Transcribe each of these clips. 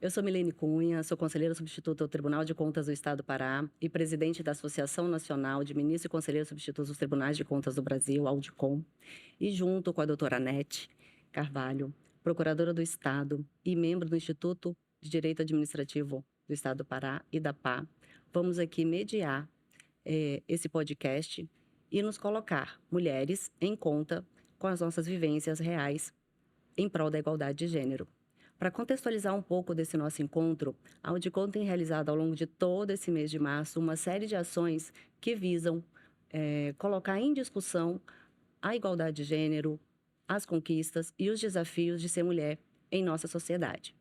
Eu sou Milene Cunha, sou conselheira substituta do Tribunal de Contas do Estado do Pará e presidente da Associação Nacional de Ministros e Conselheiros Substitutos dos Tribunais de Contas do Brasil, AUDICOM, e junto com a doutora Anete Carvalho, procuradora do Estado e membro do Instituto de Direito Administrativo do Estado do Pará e da PA, vamos aqui mediar esse podcast e nos colocar, mulheres, em conta com as nossas vivências reais em prol da igualdade de gênero. Para contextualizar um pouco desse nosso encontro, a Audicom tem realizado ao longo de todo esse mês de março uma série de ações que visam colocar em discussão a igualdade de gênero, as conquistas e os desafios de ser mulher em nossa sociedade.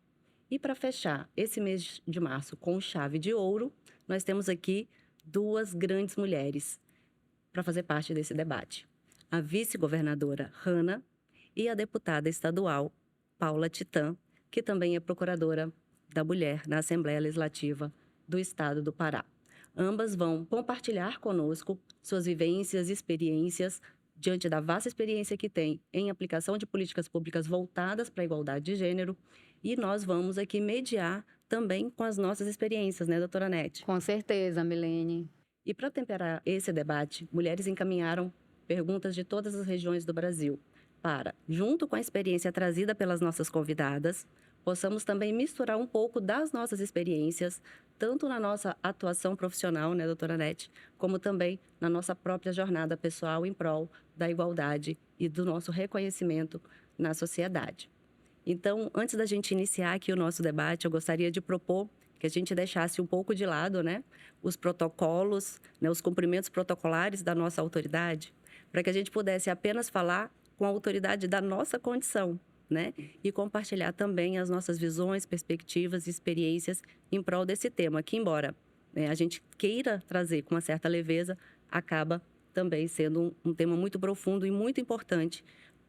E para fechar esse mês de março com chave de ouro, nós temos aqui duas grandes mulheres para fazer parte desse debate. A vice-governadora Hanna e a deputada estadual Paula Titã, que também é procuradora da mulher na Assembleia Legislativa do Estado do Pará. Ambas vão compartilhar conosco suas vivências e experiências diante da vasta experiência que tem em aplicação de políticas públicas voltadas para a igualdade de gênero, e nós vamos aqui mediar também com as nossas experiências, né, doutora Nete? Com certeza, Milene. E para temperar esse debate, mulheres encaminharam perguntas de todas as regiões do Brasil para, junto com a experiência trazida pelas nossas convidadas, possamos também misturar um pouco das nossas experiências, tanto na nossa atuação profissional, né, doutora Nete, como também na nossa própria jornada pessoal em prol da igualdade e do nosso reconhecimento na sociedade. Então, antes da gente iniciar aqui o nosso debate, eu gostaria de propor que a gente deixasse um pouco de lado, né, os protocolos, né, os cumprimentos protocolares da nossa autoridade, para que a gente pudesse apenas falar com a autoridade da nossa condição, né, e compartilhar também as nossas visões, perspectivas e experiências em prol desse tema, que embora a gente queira trazer com uma certa leveza, acaba também sendo um tema muito profundo e muito importante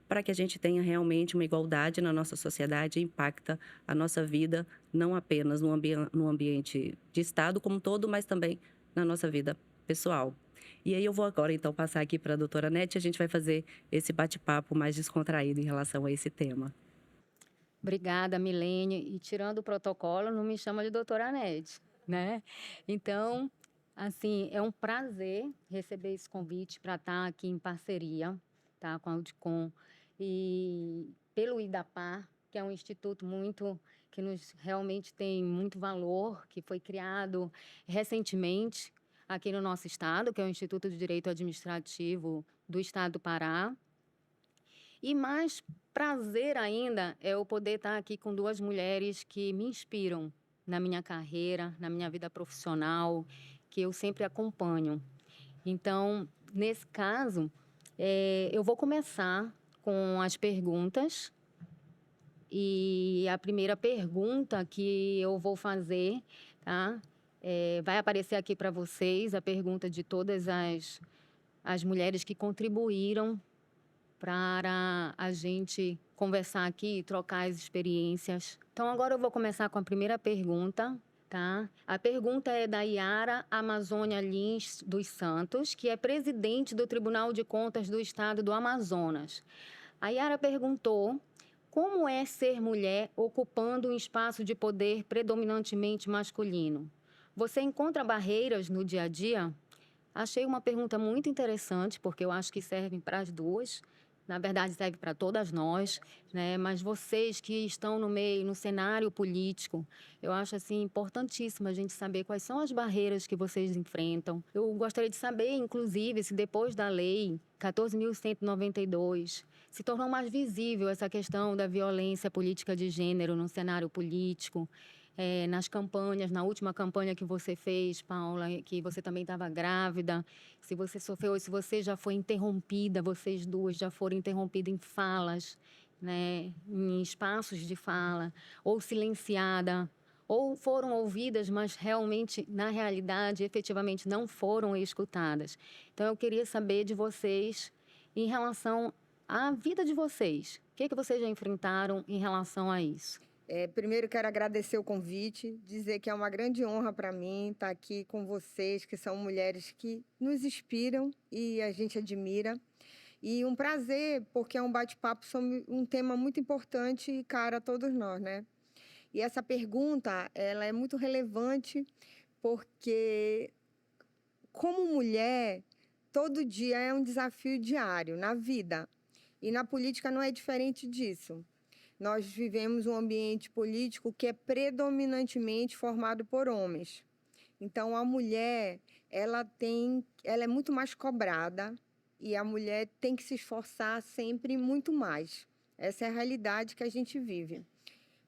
para que a gente tenha realmente uma igualdade na nossa sociedade e impacta a nossa vida, não apenas no ambiente de Estado como um todo, mas também na nossa vida pessoal. E aí eu vou agora, então, passar aqui para a doutora Nete e a gente vai fazer esse bate-papo mais descontraído em relação a esse tema. Obrigada, Milene. E tirando o protocolo, não me chama de doutora Nete, né? Então, assim, é um prazer receber esse convite para estar aqui em parceria, tá, com a Audicom e pelo IDAPAR, que é um instituto que nos realmente tem muito valor, que foi criado recentemente aqui no nosso estado, que é o Instituto de Direito Administrativo do Estado do Pará. E mais prazer ainda é eu poder estar aqui com duas mulheres que me inspiram na minha carreira, na minha vida profissional, que eu sempre acompanho. Então, nesse caso, eu vou começar com as perguntas. E a primeira pergunta que eu vou fazer, tá? Vai aparecer aqui para vocês a pergunta de todas as mulheres que contribuíram para a gente conversar aqui e trocar as experiências. Então, agora eu vou começar com a primeira pergunta, tá? A pergunta é da Yara Amazônia Lins dos Santos, que é presidente do Tribunal de Contas do Estado do Amazonas. A Yara perguntou: como é ser mulher ocupando um espaço de poder predominantemente masculino? Você encontra barreiras no dia a dia? Achei uma pergunta muito interessante, porque eu acho que serve para as duas. Na verdade, serve para todas nós, né? Mas vocês que estão no meio, no cenário político, eu acho assim importantíssimo a gente saber quais são as barreiras que vocês enfrentam. Eu gostaria de saber, inclusive, se depois da lei 14.192 se tornou mais visível essa questão da violência política de gênero no cenário político. Nas campanhas, na última campanha que você fez, Paula, que você também estava grávida, se você sofreu, se você já foi interrompida, vocês duas já foram interrompidas em falas, né, em espaços de fala, ou silenciada, ou foram ouvidas, mas realmente, na realidade, efetivamente não foram escutadas. Então, eu queria saber de vocês em relação à vida de vocês. O que vocês já enfrentaram em relação a isso? Primeiro, quero agradecer o convite, dizer que é uma grande honra para mim estar aqui com vocês, que são mulheres que nos inspiram e a gente admira. E um prazer, porque é um bate-papo sobre um tema muito importante e caro a todos nós, né? E essa pergunta, ela é muito relevante porque, como mulher, todo dia é um desafio diário na vida. E na política não é diferente disso. Nós vivemos um ambiente político que é predominantemente formado por homens. Então, a mulher, ela é muito mais cobrada e a mulher tem que se esforçar sempre muito mais. Essa é a realidade que a gente vive.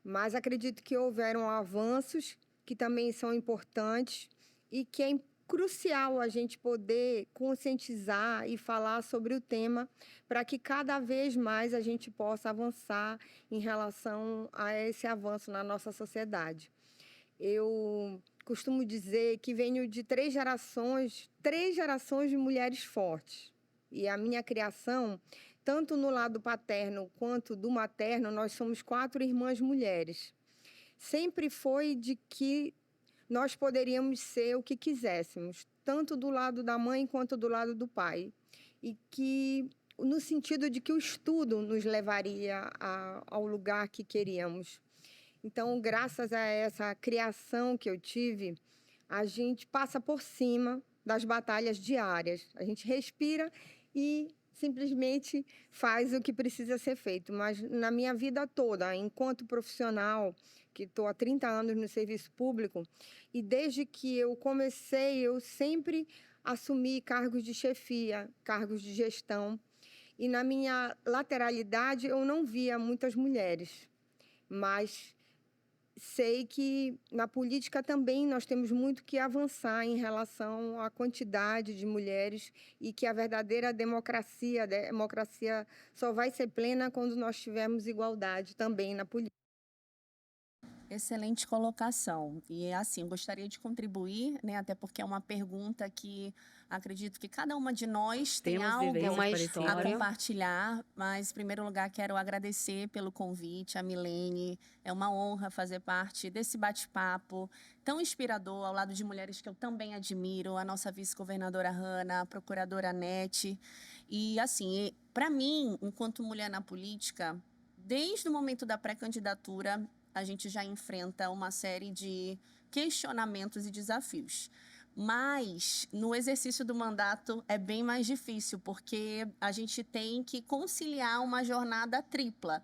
Mas acredito que houveram avanços que também são importantes e que é crucial a gente poder conscientizar e falar sobre o tema para que cada vez mais a gente possa avançar em relação a esse avanço na nossa sociedade. Eu costumo dizer que venho de três gerações de mulheres fortes. E a minha criação, tanto no lado paterno quanto do materno, nós somos 4 irmãs mulheres. Sempre foi de que nós poderíamos ser o que quiséssemos, tanto do lado da mãe quanto do lado do pai. E que, no sentido de que o estudo nos levaria ao lugar que queríamos. Então, graças a essa criação que eu tive, a gente passa por cima das batalhas diárias. A gente respira e simplesmente faz o que precisa ser feito. Mas na minha vida toda, enquanto profissional, que estou há 30 anos no serviço público, e desde que eu comecei, eu sempre assumi cargos de chefia, cargos de gestão. E na minha lateralidade, eu não via muitas mulheres, mas sei que na política também nós temos muito que avançar em relação à quantidade de mulheres e que a verdadeira democracia, a democracia só vai ser plena quando nós tivermos igualdade também na política. Excelente colocação. E assim, eu gostaria de contribuir, né, até porque é uma pergunta que acredito que cada uma de nós tem Temos algo vivências uma a parecidas. história. compartilhar, mas em primeiro lugar quero agradecer pelo convite, a Milene. É uma honra fazer parte desse bate-papo tão inspirador ao lado de mulheres que eu também admiro, a nossa vice-governadora Hanna, a procuradora Nete. E assim, para mim, enquanto mulher na política, desde o momento da pré-candidatura, a gente já enfrenta uma série de questionamentos e desafios. Mas, no exercício do mandato, é bem mais difícil, porque a gente tem que conciliar uma jornada tripla,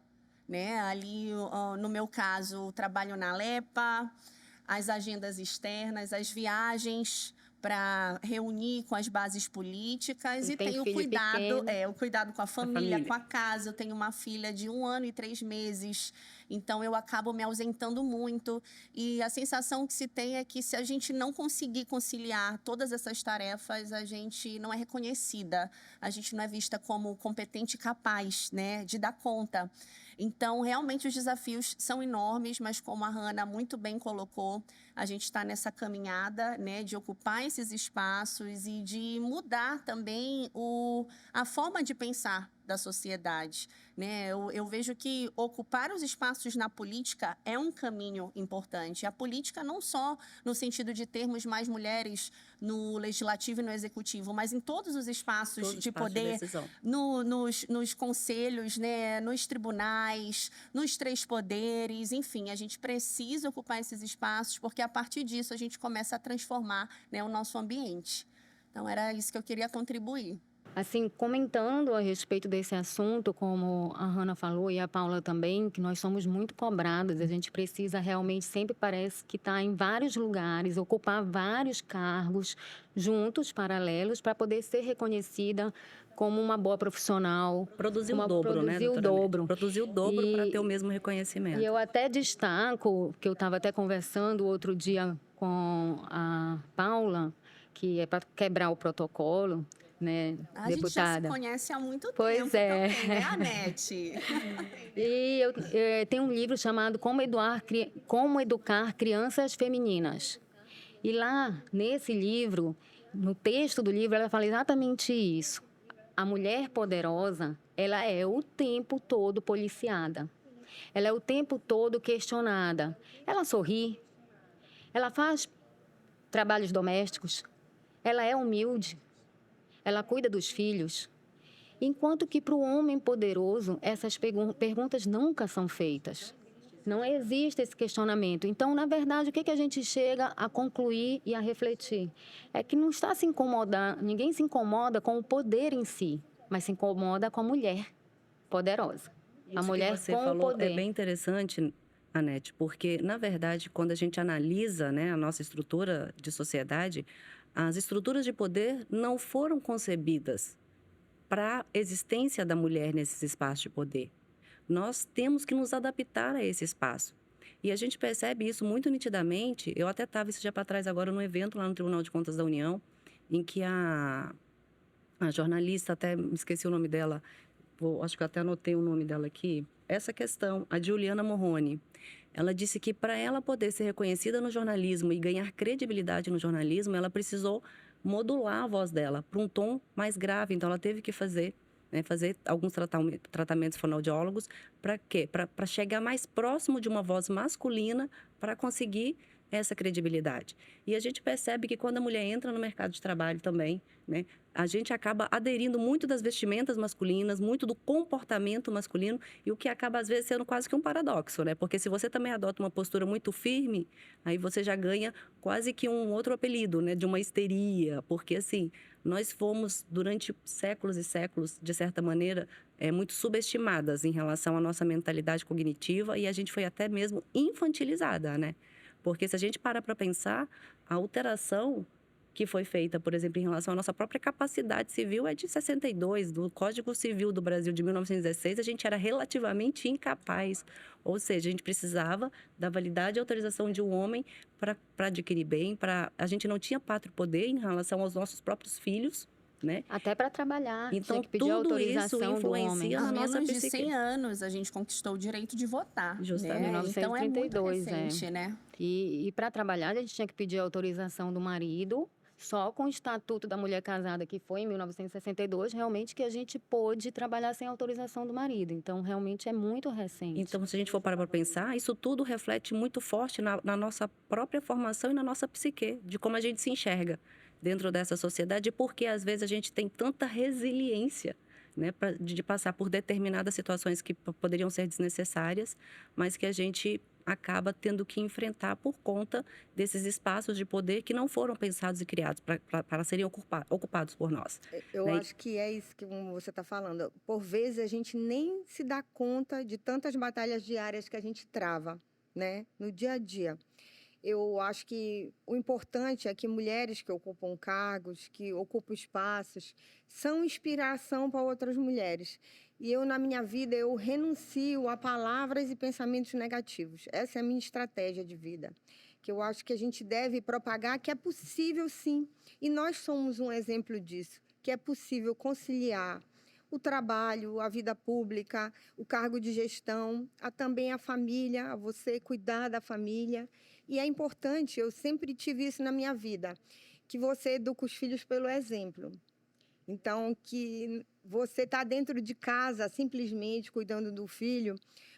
né? Ali, no meu caso, o trabalho na Alepa, as agendas externas, as viagens para reunir com as bases políticas E e tem tem o filho cuidado, pequeno. o cuidado com a família, família. com a casa. Eu tenho uma filha de 1 ano e 3 meses, então eu acabo me ausentando muito. E a sensação que se tem é que se a gente não conseguir conciliar todas essas tarefas, a gente não é reconhecida, a gente não é vista como competente e capaz, né, de dar conta. Então, realmente, os desafios são enormes, mas como a Hanna muito bem colocou, a gente está nessa caminhada, né, de ocupar esses espaços e de mudar também a forma de pensar da sociedade, né? Eu vejo que ocupar os espaços na política é um caminho importante. A política não só no sentido de termos mais mulheres no legislativo e no executivo, mas em todos os espaços Todos os de espaços de poder, decisão. nos conselhos, né, nos tribunais, nos 3 poderes, enfim, a gente precisa ocupar esses espaços, porque a partir disso a gente começa a transformar, né, o nosso ambiente. Então, era isso que eu queria contribuir. Assim, comentando a respeito desse assunto, como a Hanna falou e a Paula também, que nós somos muito cobradas, a gente precisa realmente, sempre parece que está em vários lugares, ocupar vários cargos juntos, paralelos, para poder ser reconhecida como uma boa profissional. Produzir o dobro, né, Produzir o doutora Nete? dobro. Produzir o dobro para ter o E- mesmo reconhecimento. E eu até destaco, que eu estava até conversando outro dia com a Paula, que é para quebrar o protocolo, né, A gente já se deputada? conhece há muito Pois tempo é. também, né, Anete? E tem um livro chamado Como Educar Crianças Femininas. E lá, nesse livro, no texto do livro, ela fala exatamente isso. A mulher poderosa, ela é o tempo todo policiada. Ela é o tempo todo questionada. Ela sorri, ela faz trabalhos domésticos, ela é humilde, ela cuida dos filhos. Enquanto que para o homem poderoso, essas perguntas nunca são feitas. Não existe esse questionamento. Então, na verdade, o que a gente chega a concluir e a refletir? É que não está se incomodando, ninguém se incomoda com o poder em si, mas se incomoda com a mulher poderosa. A Isso mulher que você com o falou é poder. bem interessante, Anete, porque, na verdade, quando a gente analisa, né, a nossa estrutura de sociedade, as estruturas de poder não foram concebidas para a existência da mulher nesses espaços de poder. Nós temos que nos adaptar a esse espaço. E a gente percebe isso muito nitidamente. Eu até estava esse dia para trás agora num evento lá no Tribunal de Contas da União, em que a jornalista, até me esqueci o nome dela, acho que eu até anotei o nome dela aqui, essa questão, a Juliana Morrone. Ela disse que para ela poder ser reconhecida no jornalismo e ganhar credibilidade no jornalismo, ela precisou modular a voz dela para um tom mais grave. Então, ela teve que fazer, né, fazer alguns tratamentos fonoaudiólogos para quê? Para chegar mais próximo de uma voz masculina para conseguir essa credibilidade. E a gente percebe que quando a mulher entra no mercado de trabalho também, né, a gente acaba aderindo muito das vestimentas masculinas, muito do comportamento masculino, e o que acaba, às vezes, sendo quase que um paradoxo, né? Porque se você também adota uma postura muito firme, aí você já ganha quase que um outro apelido, né? De uma histeria, porque, assim, nós fomos, durante séculos e séculos, de certa maneira, muito subestimadas em relação à nossa mentalidade cognitiva, e a gente foi até mesmo infantilizada, né? Porque se a gente para pensar, a alteração que foi feita, por exemplo, em relação à nossa própria capacidade civil é de 62, do Código Civil do Brasil de 1916, a gente era relativamente incapaz. Ou seja, a gente precisava da validade e autorização de um homem para adquirir bem, a gente não tinha pátrio poder em relação aos nossos próprios filhos, né? Até para trabalhar, Então, tinha que pedir tudo isso autorização do homem. influencia Há na nossa menos de psique. 100 anos a gente conquistou o direito de votar, Justamente. né? Então é muito 1932, recente, né? E para trabalhar, a gente tinha que pedir autorização do marido. Só com o Estatuto da Mulher Casada, que foi em 1962, realmente que a gente pôde trabalhar sem autorização do marido. Então, realmente é muito recente. Então, se a gente for parar para pensar, isso tudo reflete muito forte na nossa própria formação e na nossa psique, de como a gente se enxerga dentro dessa sociedade, e porque às vezes a gente tem tanta resiliência, né, de passar por determinadas situações que poderiam ser desnecessárias, mas que a gente acaba tendo que enfrentar por conta desses espaços de poder que não foram pensados e criados para serem ocupados por nós. Eu Né? acho que é isso que você está falando. Por vezes a gente nem se dá conta de tantas batalhas diárias que a gente trava, né, no dia a dia. Eu acho que o importante é que mulheres que ocupam cargos, que ocupam espaços, são inspiração para outras mulheres. E eu, na minha vida, eu renuncio a palavras e pensamentos negativos. Essa é a minha estratégia de vida. Que eu acho que a gente deve propagar que é possível, sim. E nós somos um exemplo disso, que é possível conciliar o trabalho, a vida pública, o cargo de gestão, também a família, a você cuidar da família. E é importante, eu sempre tive isso na minha vida, que você educa os filhos pelo exemplo. Então, que você está dentro de casa, simplesmente cuidando do filho,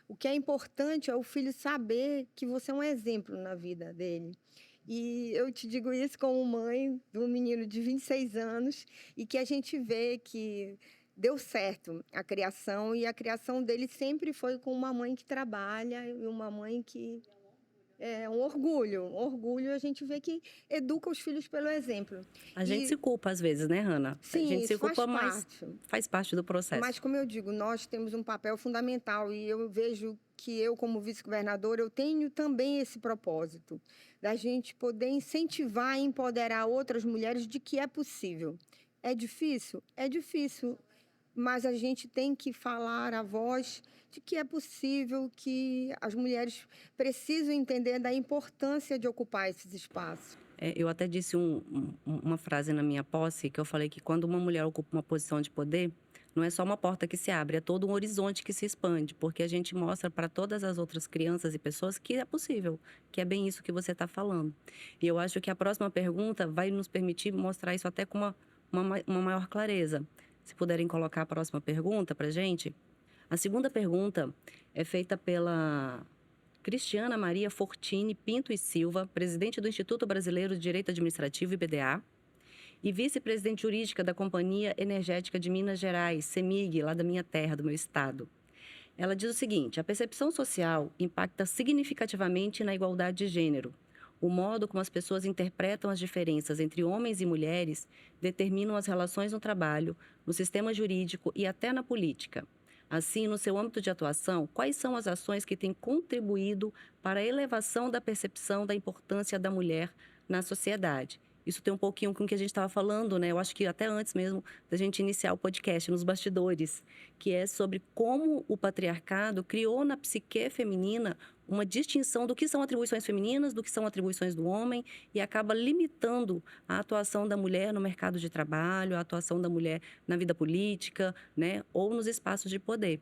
o que é importante é o filho saber que você é um exemplo na vida dele. E eu te digo isso como mãe de um menino de 26 anos e que a gente vê que deu certo a criação, e a criação dele sempre foi com uma mãe que trabalha e uma mãe que é um orgulho a gente vê que educa os filhos pelo exemplo. A gente se culpa às vezes, né, Hanna? Sim, a gente se isso culpa, faz mas parte. faz parte do processo. Mas, como eu digo, nós temos um papel fundamental e eu vejo que eu, como vice-governadora, eu tenho também esse propósito da gente poder incentivar e empoderar outras mulheres de que é possível. É difícil? É difícil, mas a gente tem que falar a voz de que é possível, que as mulheres precisam entender da importância de ocupar esses espaços. Eu até disse uma frase na minha posse, que eu falei que quando uma mulher ocupa uma posição de poder, não é só uma porta que se abre, é todo um horizonte que se expande, porque a gente mostra para todas as outras crianças e pessoas que é possível, que é bem isso que você está falando. E eu acho que a próxima pergunta vai nos permitir mostrar isso até com uma maior clareza. Se puderem colocar a próxima pergunta para a gente. A segunda pergunta é feita pela Cristiana Maria Fortini Pinto e Silva, presidente do Instituto Brasileiro de Direito Administrativo, IBDA, e vice-presidente jurídica da Companhia Energética de Minas Gerais, CEMIG, lá da minha terra, do meu estado. Ela diz o seguinte: a percepção social impacta significativamente na igualdade de gênero. O modo como as pessoas interpretam as diferenças entre homens e mulheres determinam as relações no trabalho, no sistema jurídico e até na política. Assim, no seu âmbito de atuação, quais são as ações que têm contribuído para a elevação da percepção da importância da mulher na sociedade? Isso tem um pouquinho com o que a gente estava falando, né? Eu acho que até antes mesmo da gente iniciar o podcast, nos bastidores, que é sobre como o patriarcado criou na psique feminina uma distinção do que são atribuições femininas, do que são atribuições do homem, e acaba limitando a atuação da mulher no mercado de trabalho, a atuação da mulher na vida política, né, ou nos espaços de poder.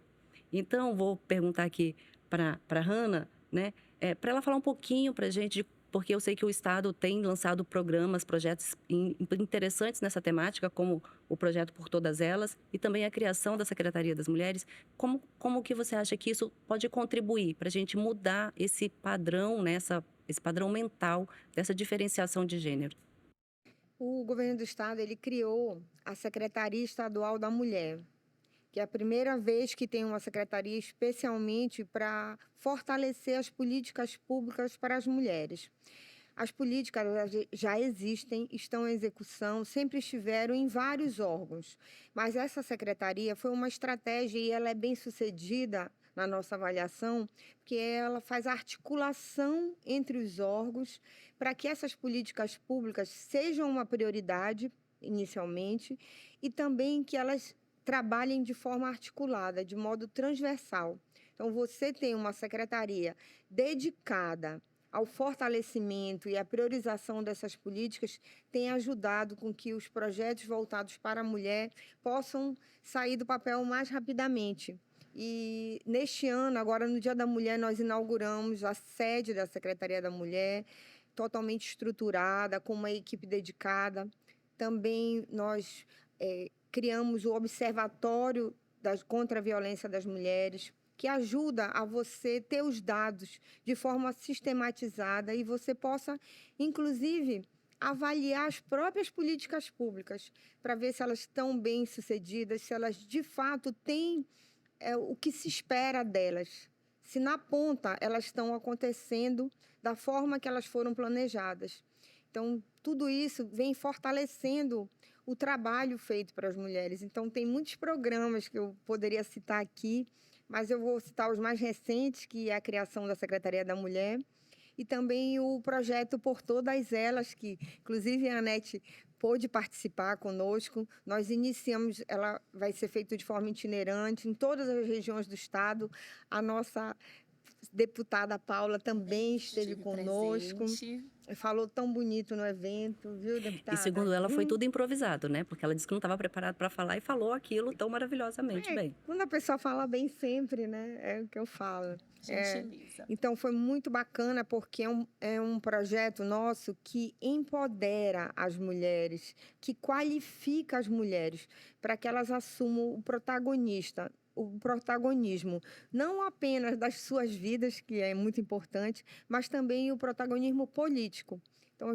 Então, vou perguntar aqui para a Hannah, né, para ela falar um pouquinho para a gente porque eu sei que o Estado tem lançado programas, projetos interessantes nessa temática, como o projeto Por Todas Elas e também a criação da Secretaria das Mulheres. Como que você acha que isso pode contribuir para a gente mudar esse padrão, né, esse padrão mental dessa diferenciação de gênero? O governo do estado ele criou a Secretaria Estadual da Mulher, que é a primeira vez que tem uma secretaria especialmente para fortalecer as políticas públicas para as mulheres. As políticas elas já existem, estão em execução, sempre estiveram em vários órgãos, mas essa secretaria foi uma estratégia e ela é bem sucedida na nossa avaliação, porque ela faz a articulação entre os órgãos para que essas políticas públicas sejam uma prioridade inicialmente e também que elas trabalhem de forma articulada, de modo transversal. Então, você tem uma secretaria dedicada ao fortalecimento e à priorização dessas políticas, tem ajudado com que os projetos voltados para a mulher possam sair do papel mais rapidamente. E neste ano, agora no Dia da Mulher, nós inauguramos a sede da Secretaria da Mulher, totalmente estruturada, com uma equipe dedicada. Também nós criamos o Observatório contra a Violência das Mulheres, que ajuda a você ter os dados de forma sistematizada e você possa, inclusive, avaliar as próprias políticas públicas para ver se elas estão bem sucedidas, se elas de fato têm o que se espera delas, se na ponta elas estão acontecendo da forma que elas foram planejadas. Então, tudo isso vem fortalecendo o trabalho feito para as mulheres. Então, tem muitos programas que eu poderia citar aqui, mas eu vou citar os mais recentes, que é a criação da Secretaria da Mulher, e também o projeto Por Todas Elas, que inclusive a Anete pôde participar conosco. Nós iniciamos, ela vai ser feita de forma itinerante em todas as regiões do estado. A nossa deputada Paula também esteve conosco. Presente. Falou tão bonito no evento, viu, deputada? E segundo ela, foi tudo improvisado, né? Porque ela disse que não estava preparada para falar e falou aquilo tão maravilhosamente bem. Quando a pessoa fala bem sempre, né? É o que eu falo. Gentiliza. Então, foi muito bacana porque é um projeto nosso que empodera as mulheres, que qualifica as mulheres para que elas assumam o protagonismo, não apenas das suas vidas, que é muito importante, mas também o protagonismo político. Então,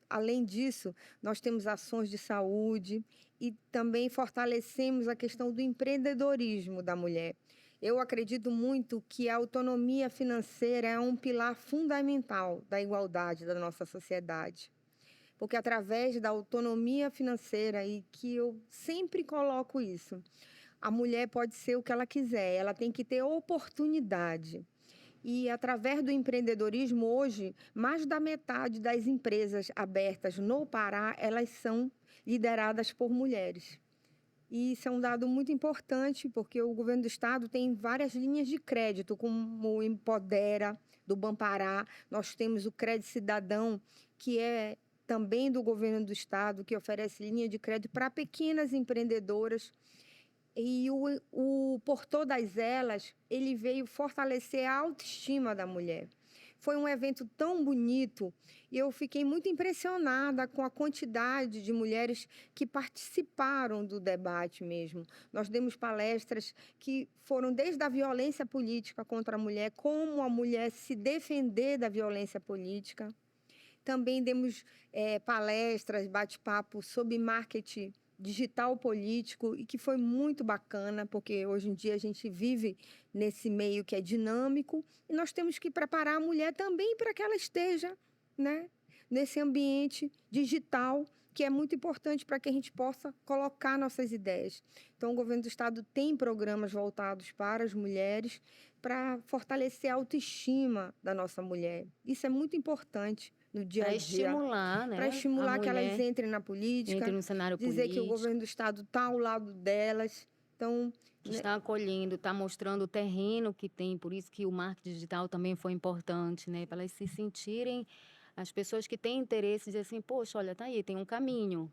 além disso, nós temos ações de saúde e também fortalecemos a questão do empreendedorismo da mulher. Eu acredito muito que a autonomia financeira é um pilar fundamental da igualdade da nossa sociedade. Porque através da autonomia financeira, e que eu sempre coloco isso, a mulher pode ser o que ela quiser, ela tem que ter oportunidade. E através do empreendedorismo, hoje, mais da metade das empresas abertas no Pará, elas são lideradas por mulheres. E isso é um dado muito importante, porque o governo do estado tem várias linhas de crédito, como o Empodera, do Banpará. Nós temos o Crédito Cidadão, que é também do governo do estado, que oferece linha de crédito para pequenas empreendedoras. E o Por Todas Elas, ele veio fortalecer a autoestima da mulher. Foi um evento tão bonito e eu fiquei muito impressionada com a quantidade de mulheres que participaram do debate mesmo. Nós demos palestras que foram desde a violência política contra a mulher, como a mulher se defender da violência política. Também demos palestras, bate-papo sobre marketing digital político e que foi muito bacana, porque hoje em dia a gente vive nesse meio que é dinâmico e nós temos que preparar a mulher também para que ela esteja, né, nesse ambiente digital, que é muito importante para que a gente possa colocar nossas ideias. Então, o governo do estado tem programas voltados para as mulheres, para fortalecer a autoestima da nossa mulher. Isso é muito importante no dia a Para dia. estimular, né? Para estimular a que elas mulher entrem na política, entre no cenário dizer que o político, governo do estado está ao lado delas. Então, que né, está acolhendo, está mostrando o terreno que tem, por isso que o marketing digital também foi importante, né? Para elas se sentirem, as pessoas que têm interesse, dizer assim, poxa, olha, tá aí, tem um caminho.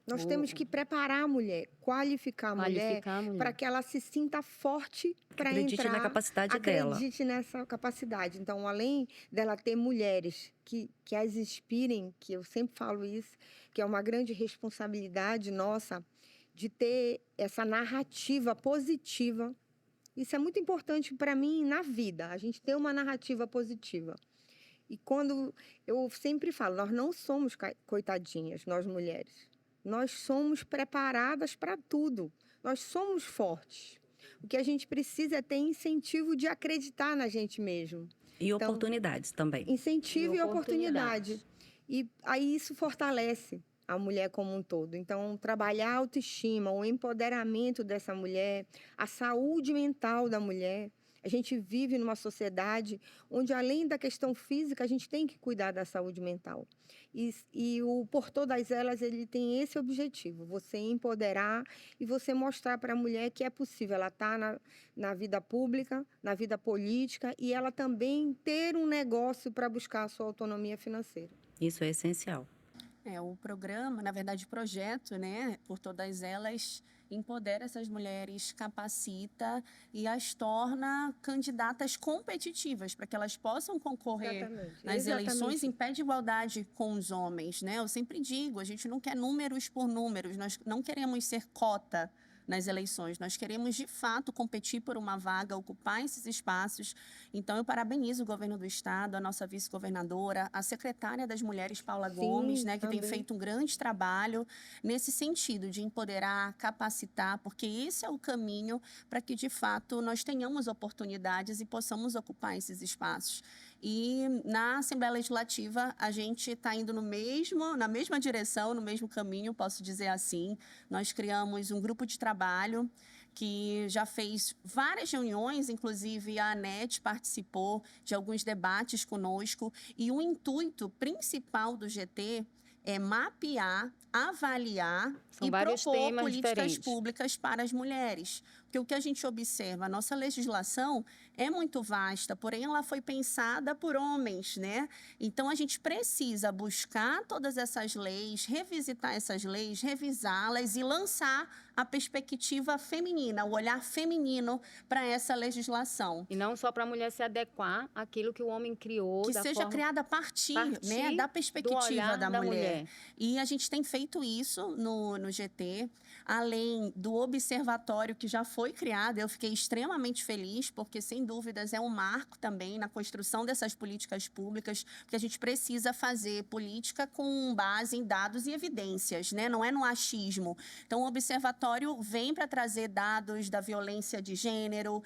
nós Vou temos que preparar a mulher, qualificar a mulher, qualificar a mulher. para que ela se sinta forte para Acredite entrar. na capacidade dela. Acredite nessa capacidade. Então, além dela ter mulheres que as inspirem, que eu sempre falo isso, que é uma grande responsabilidade nossa, de ter essa narrativa positiva. Isso é muito importante para mim na vida, a gente ter uma narrativa positiva. E quando eu sempre falo, nós não somos coitadinhas, nós mulheres. Nós somos preparadas para tudo. Nós somos fortes. O que a gente precisa é ter incentivo de acreditar na gente mesmo. E Então, oportunidades também. Incentivo E e oportunidade. oportunidades. E aí isso fortalece a mulher como um todo. Então, trabalhar a autoestima, o empoderamento dessa mulher, a saúde mental da mulher. A gente vive numa sociedade onde, além da questão física, a gente tem que cuidar da saúde mental. E o Por Todas Elas, ele tem esse objetivo, você empoderar e você mostrar para a mulher que é possível ela estar na vida pública, na vida política, e ela também ter um negócio para buscar a sua autonomia financeira. Isso é essencial. O programa, na verdade, o projeto, né, Por Todas Elas, empodera essas mulheres, capacita e as torna candidatas competitivas para que elas possam concorrer nas eleições em pé de igualdade com os homens, né? Eu sempre digo, a gente não quer números por números, nós não queremos ser cota nas eleições, nós queremos de fato competir por uma vaga, ocupar esses espaços. Então eu parabenizo o governo do estado, a nossa vice-governadora, a secretária das Mulheres, Paula Gomes, né, que tem feito um grande trabalho nesse sentido de empoderar, capacitar, porque esse é o caminho para que de fato nós tenhamos oportunidades e possamos ocupar esses espaços. E na Assembleia Legislativa a gente está indo na mesma direção, no mesmo caminho, posso dizer assim. Nós criamos um grupo de trabalho que já fez várias reuniões, inclusive a ANET participou de alguns debates conosco, e o intuito principal do GT é mapear, avaliar São e vários propor temas políticas diferentes. públicas para as mulheres. Porque o que a gente observa, a nossa legislação é muito vasta, porém ela foi pensada por homens, né? Então a gente precisa buscar todas essas leis, revisitar essas leis, revisá-las e lançar a perspectiva feminina, o olhar feminino para essa legislação. E não só para a mulher se adequar àquilo que o homem criou. Que seja criada a partir, né, da do perspectiva olhar da da mulher. E a gente tem feito isso no GT, além do observatório que já foi criado. Eu fiquei extremamente feliz, porque, sem dúvidas, é um marco também na construção dessas políticas públicas, porque a gente precisa fazer política com base em dados e evidências, né? Não é no achismo. Então, o observatório vem para trazer dados da violência de gênero,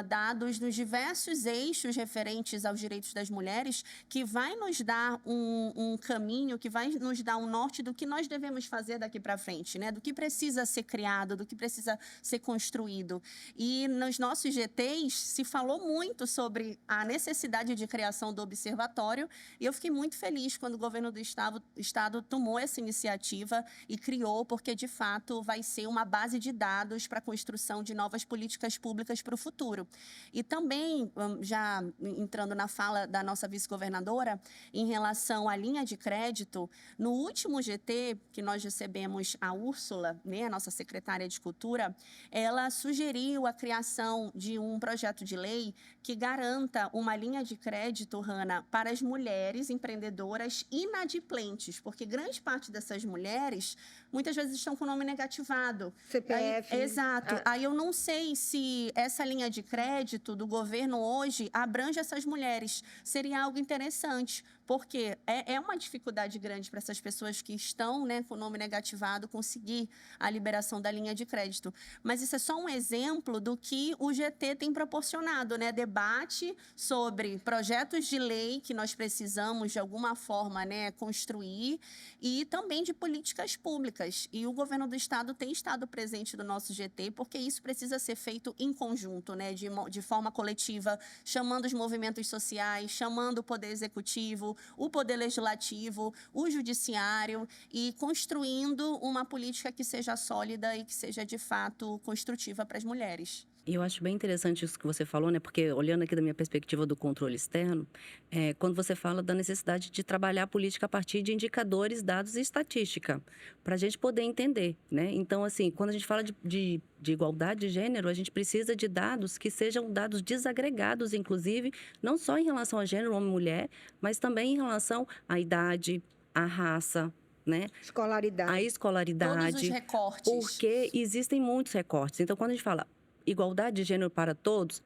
dados nos diversos eixos referentes aos direitos das mulheres, que vai nos dar um caminho, que vai nos dar um norte do que nós devemos fazer daqui para frente, né? Do que precisa ser criado, do que precisa ser construído. E nos nossos GTs se falou muito sobre a necessidade de criação do observatório, e eu fiquei muito feliz quando o governo do estado tomou essa iniciativa e criou, porque de fato vai ser uma base de dados para a construção de novas políticas públicas para o futuro. E também, já entrando na fala da nossa vice-governadora, em relação à linha de crédito, no último GT que nós recebemos a Úrsula, né, a nossa secretária de Cultura, ela sugeriu a criação de um projeto de lei que garanta uma linha de crédito, Hanna, para as mulheres empreendedoras inadimplentes, porque grande parte dessas mulheres muitas vezes estão com o nome negativado. CPF. Exato. Aí eu não sei se essa linha de crédito do governo hoje abrange essas mulheres. Seria algo interessante, porque é uma dificuldade grande para essas pessoas que estão, né, com o nome negativado conseguir a liberação da linha de crédito. Mas isso é só um exemplo do que o GT tem proporcionado, né? Debate sobre projetos de lei que nós precisamos, de alguma forma, né, construir, e também de políticas públicas. E o governo do estado tem estado presente no nosso GT, porque isso precisa ser feito em conjunto, né, de forma coletiva, chamando os movimentos sociais, chamando o poder executivo, o poder legislativo, o judiciário, e construindo uma política que seja sólida e que seja, de fato, construtiva para as mulheres. E eu acho bem interessante isso que você falou, né? Porque olhando aqui da minha perspectiva do controle externo, quando você fala da necessidade de trabalhar a política a partir de indicadores, dados e estatística, para a gente poder entender, né? Então, assim, quando a gente fala de igualdade de gênero, a gente precisa de dados que sejam dados desagregados, inclusive, não só em relação a gênero, homem e mulher, mas também em relação à idade, à raça, né? A Escolaridade. Todos os escolaridade, recortes. porque existem muitos recortes. Então, quando a gente fala igualdade de gênero para todos,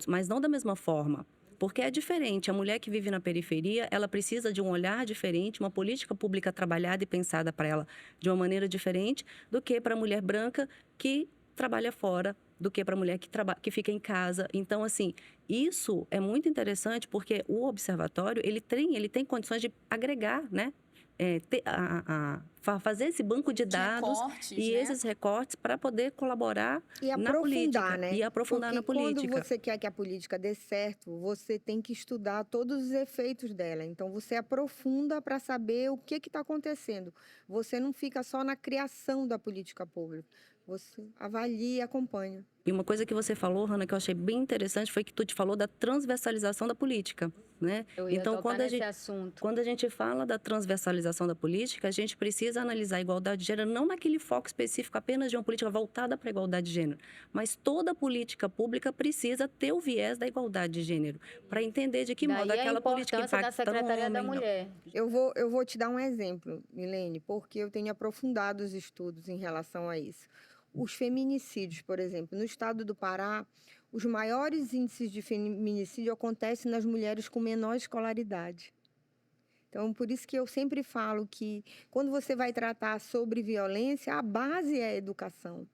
mas não da mesma forma. Porque é diferente. A mulher que vive na periferia, ela precisa de um olhar diferente, uma política pública trabalhada e pensada para ela de uma maneira diferente do que para a mulher branca que trabalha fora, do que para a mulher que fica em casa. Então, assim, isso é muito interessante porque o observatório, ele tem condições de agregar, né? Fazer esse banco de dados recortes, e né? esses recortes para poder colaborar E na aprofundar, política. né? E aprofundar Porque na política. quando você quer que a política dê certo, você tem que estudar todos os efeitos dela. Então, você aprofunda para saber o que está acontecendo. Você não fica só na criação da política pública. Você avalia e acompanha. E uma coisa que você falou, Hanna, que eu achei bem interessante, foi que tu te falou da transversalização da política, né? Eu ia Então, tocar nesse assunto. quando a gente fala da transversalização da política, a gente precisa analisar a igualdade de gênero não naquele foco específico apenas de uma política voltada para a igualdade de gênero, mas toda política pública precisa ter o viés da igualdade de gênero, para entender de que Daí modo aquela política a importância impacta da Secretaria da o homem. Mulher. Eu vou te dar um exemplo, Milene, porque eu tenho aprofundado os estudos em relação a isso. Os feminicídios, por exemplo, no estado do Pará, os maiores índices de feminicídio acontecem nas mulheres com menor escolaridade. Então, por isso que eu sempre falo que quando você vai tratar sobre violência, a base é a educação.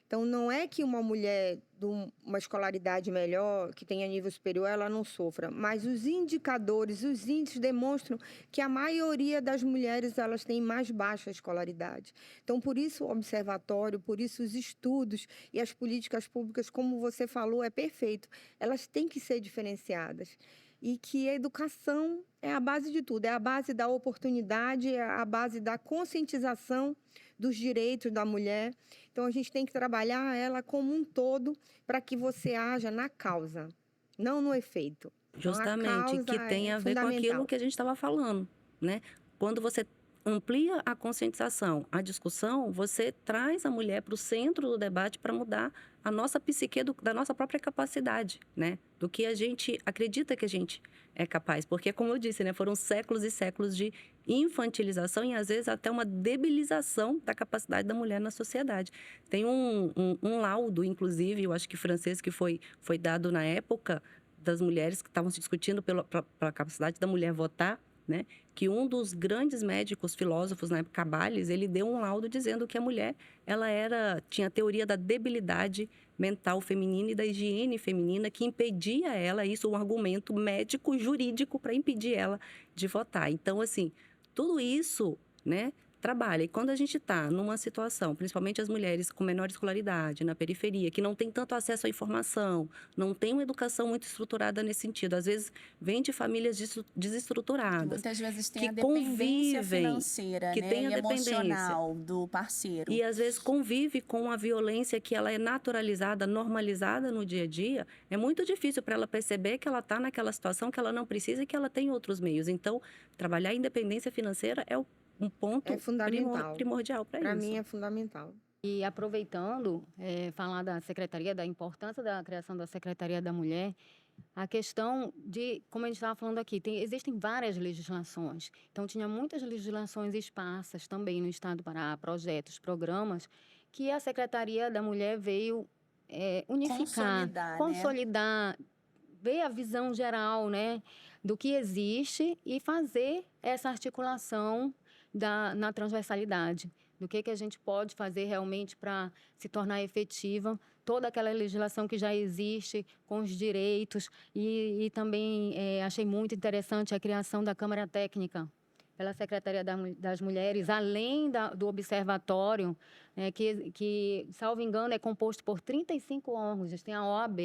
Então, não é que uma mulher de uma escolaridade melhor, que tenha nível superior, ela não sofra. Mas os indicadores, os índices demonstram que a maioria das mulheres elas têm mais baixa escolaridade. Então, por isso o observatório, por isso os estudos e as políticas públicas, como você falou, é perfeito. Elas têm que ser diferenciadas. E que a educação é a base de tudo, é a base da oportunidade, é a base da conscientização dos direitos da mulher. Então, a gente tem que trabalhar ela como um todo para que você haja na causa, não no efeito. Então, Justamente, que tem a ver com aquilo que a gente estava falando, né? Quando você amplia a conscientização, a discussão, você traz a mulher para o centro do debate para mudar a nossa psique da nossa própria capacidade, né? Do que a gente acredita que a gente é capaz. Porque, como eu disse, né? Foram séculos e séculos de infantilização e, às vezes, até uma debilização da capacidade da mulher na sociedade. Tem um laudo, inclusive, eu acho que francês, que foi dado na época das mulheres que estavam se discutindo pela capacidade da mulher votar, né? Que um dos grandes médicos, filósofos na época, Cabanes, ele deu um laudo dizendo que a mulher tinha a teoria da debilidade mental feminina e da higiene feminina que impedia ela, isso é um argumento médico jurídico para impedir ela de votar. Então, assim, tudo isso, né? Trabalha. E quando a gente está numa situação, principalmente as mulheres com menor escolaridade, na periferia, que não tem tanto acesso à informação, não tem uma educação muito estruturada nesse sentido, às vezes vem de famílias desestruturadas, Muitas vezes tem que a dependência convivem, financeira, que né? tem a E dependência emocional do parceiro. e às vezes convive com a violência que ela é naturalizada, normalizada no dia a dia, é muito difícil para ela perceber que ela está naquela situação que ela não precisa e que ela tem outros meios. Então, trabalhar a independência financeira é um ponto fundamental. primordial para isso. Para mim é fundamental. E aproveitando, falar da Secretaria, da importância da criação da Secretaria da Mulher, a questão de, como a gente estava falando aqui, existem várias legislações. Então, tinha muitas legislações esparsas também no Estado do Pará, projetos, programas, que a Secretaria da Mulher veio unificar, Consolidar, né? consolidar, ver a visão geral, né? do que existe e fazer essa articulação na transversalidade, do que a gente pode fazer realmente para se tornar efetiva toda aquela legislação que já existe com os direitos e também achei muito interessante a criação da Câmara Técnica pela Secretaria das Mulheres, além do observatório, que, salvo engano, é composto por 35 órgãos. Tem a OAB,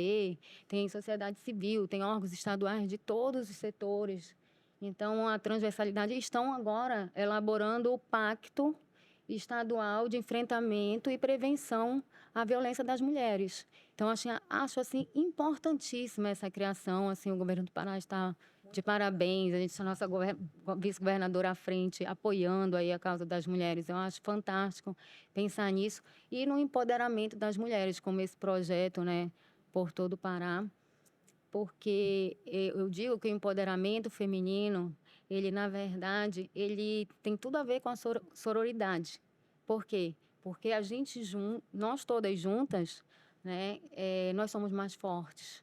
tem sociedade civil, tem órgãos estaduais de todos os setores. Então, a transversalidade estão agora elaborando o Pacto Estadual de Enfrentamento e Prevenção à Violência das Mulheres. Então, acho assim, importantíssima essa criação. Assim, o governo do Pará está de parabéns, a gente, a nossa vice-governadora à frente, apoiando aí a causa das mulheres. Eu acho fantástico pensar nisso e no empoderamento das mulheres, como esse projeto, né, por todo o Pará, porque eu digo que o empoderamento feminino, ele, na verdade, ele tem tudo a ver com a sororidade. Por quê? Porque nós todas juntas, né, nós somos mais fortes.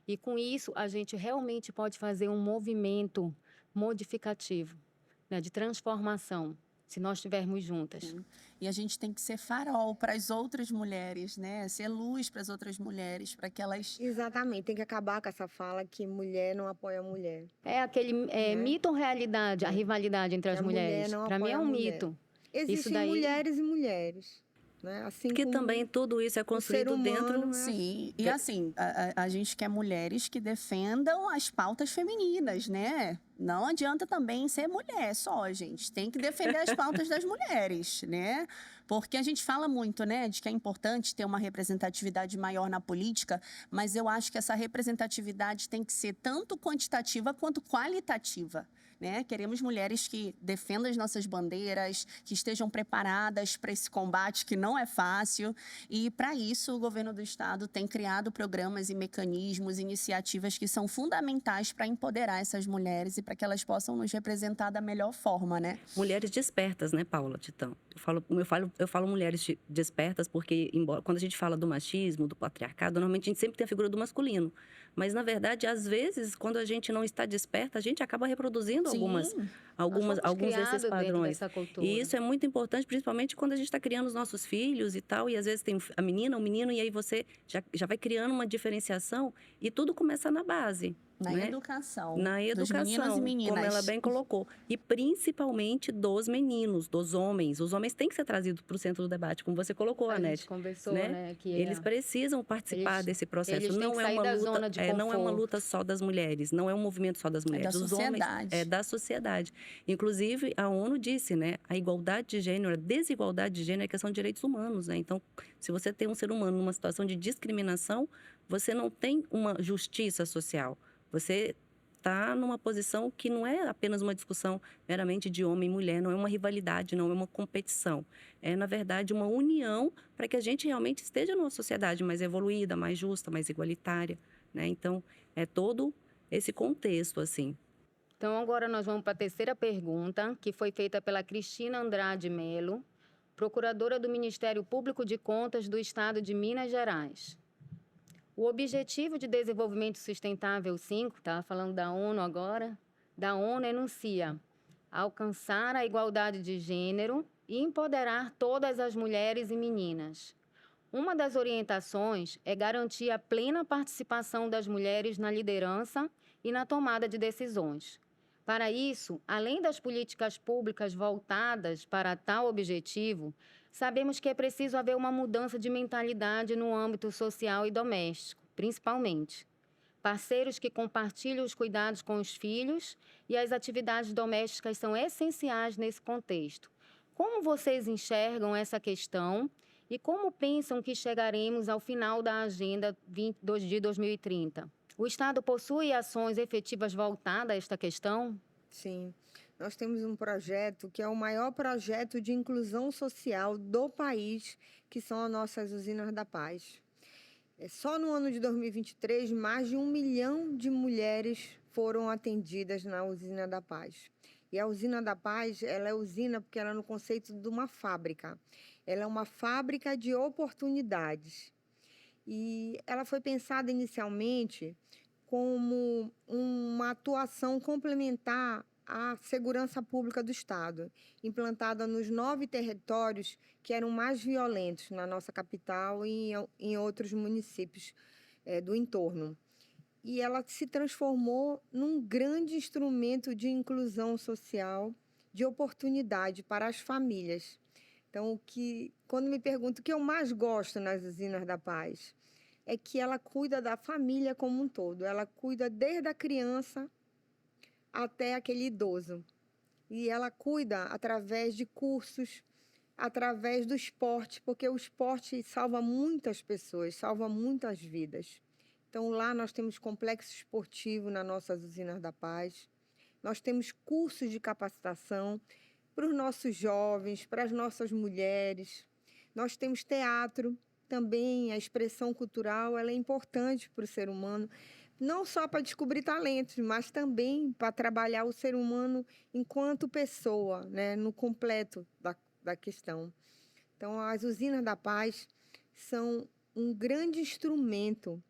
E, com isso, a gente realmente pode fazer um movimento modificativo, né, de transformação, se nós estivermos juntas. E a gente tem que ser farol para as outras mulheres, né? Ser luz para as outras mulheres, para que elas... Exatamente, tem que acabar com essa fala que mulher não apoia mulher. É aquele mito ou realidade, a rivalidade entre as Que a mulher mulheres? não Para mim é apoia um a mulher. mito. Existem mulheres e mulheres. Né? Assim Porque como também tudo isso é construído dentro... Sim, e assim, a gente quer mulheres que defendam as pautas femininas, né? Não adianta também ser mulher só, gente. Tem que defender as pautas das mulheres, né? Porque a gente fala muito, né, de que é importante ter uma representatividade maior na política, mas eu acho que essa representatividade tem que ser tanto quantitativa quanto qualitativa. Né? Queremos mulheres que defendam as nossas bandeiras, que estejam preparadas para esse combate que não é fácil. E, para isso, o governo do estado tem criado programas e mecanismos, iniciativas que são fundamentais para empoderar essas mulheres e para que elas possam nos representar da melhor forma, né? Mulheres despertas, né, Paula Titão? Eu falo mulheres despertas porque, quando a gente fala do machismo, do patriarcado, normalmente a gente sempre tem a figura do masculino. Mas, na verdade, às vezes, quando a gente não está desperta, a gente acaba reproduzindo alguns desses padrões. E isso é muito importante, principalmente quando a gente está criando os nossos filhos e tal, e às vezes tem a menina, o menino, e aí você já vai criando uma diferenciação e tudo começa na base. Na né? educação. Na educação, dos meninos e meninas. como ela bem colocou. E principalmente dos meninos, dos homens. Os homens têm que ser trazidos para o centro do debate, como você colocou, Anete. A gente conversou, né? Que eles precisam participar desse processo. Eles não têm que é sair uma da luta, zona de conforto. não é uma luta só das mulheres, não é um movimento só das mulheres. É da sociedade. Os homens, é da sociedade. Inclusive, a ONU disse, né? A igualdade de gênero, a desigualdade de gênero é questão de direitos humanos, né? Então, se você tem um ser humano numa situação de discriminação, você não tem uma justiça social. Você está numa posição que não é apenas uma discussão meramente de homem e mulher, não é uma rivalidade, não é uma competição. É, na verdade, uma união para que a gente realmente esteja numa sociedade mais evoluída, mais justa, mais igualitária, né? Então, é todo esse contexto, assim. Então, agora nós vamos para a terceira pergunta, que foi feita pela Cristina Andrade Melo, procuradora do Ministério Público de Contas do Estado de Minas Gerais. O Objetivo de Desenvolvimento Sustentável 5, estava falando da ONU agora, da ONU enuncia alcançar a igualdade de gênero e empoderar todas as mulheres e meninas. Uma das orientações é garantir a plena participação das mulheres na liderança e na tomada de decisões. Para isso, além das políticas públicas voltadas para tal objetivo, sabemos que é preciso haver uma mudança de mentalidade no âmbito social e doméstico, principalmente. Parceiros que compartilham os cuidados com os filhos e as atividades domésticas são essenciais nesse contexto. Como vocês enxergam essa questão e como pensam que chegaremos ao final da Agenda de 2030? O Estado possui ações efetivas voltadas a esta questão? Sim. Nós temos um projeto que é o maior projeto de inclusão social do país, que são as nossas usinas da paz. Só no ano de 2023, mais de 1 milhão de mulheres foram atendidas na usina da paz. E a usina da paz, ela é usina porque ela é no conceito de uma fábrica. Ela é uma fábrica de oportunidades. E ela foi pensada inicialmente como uma atuação complementar à segurança pública do Estado, implantada nos 9 territórios que eram mais violentos na nossa capital e em outros municípios do entorno. E ela se transformou num grande instrumento de inclusão social, de oportunidade para as famílias. Então, quando me perguntam o que eu mais gosto nas usinas da paz, é que ela cuida da família como um todo. Ela cuida desde a criança até aquele idoso. E ela cuida através de cursos, através do esporte, porque o esporte salva muitas pessoas, salva muitas vidas. Então, lá nós temos complexo esportivo nas nossas usinas da paz. Nós temos cursos de capacitação para os nossos jovens, para as nossas mulheres. Nós temos teatro também, a expressão cultural, ela é importante para o ser humano, não só para descobrir talentos, mas também para trabalhar o ser humano enquanto pessoa, né, no completo da questão. Então, as usinas da paz são um grande instrumento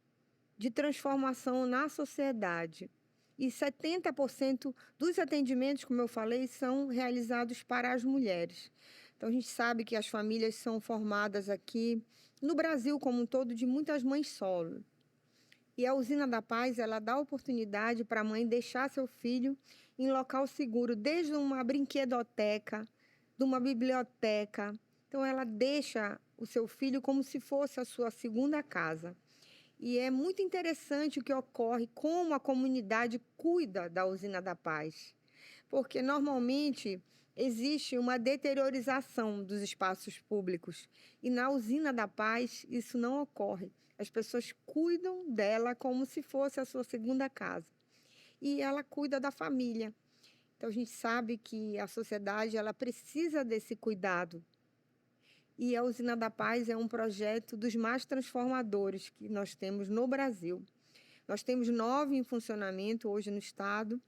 de transformação na sociedade. E 70% dos atendimentos, como eu falei, são realizados para as mulheres. Então, a gente sabe que as famílias são formadas aqui, no Brasil como um todo, de muitas mães solo. E a Usina da Paz, ela dá oportunidade para a mãe deixar seu filho em local seguro, desde uma brinquedoteca, de uma biblioteca. Então, ela deixa o seu filho como se fosse a sua segunda casa. E é muito interessante o que ocorre, como a comunidade cuida da Usina da Paz. Porque, normalmente, existe uma deteriorização dos espaços públicos. E na Usina da Paz, isso não ocorre. As pessoas cuidam dela como se fosse a sua segunda casa. E ela cuida da família. Então, a gente sabe que a sociedade ela precisa desse cuidado. E a Usina da Paz é um projeto dos mais transformadores que nós temos no Brasil. Nós temos 9 em funcionamento hoje no Estado,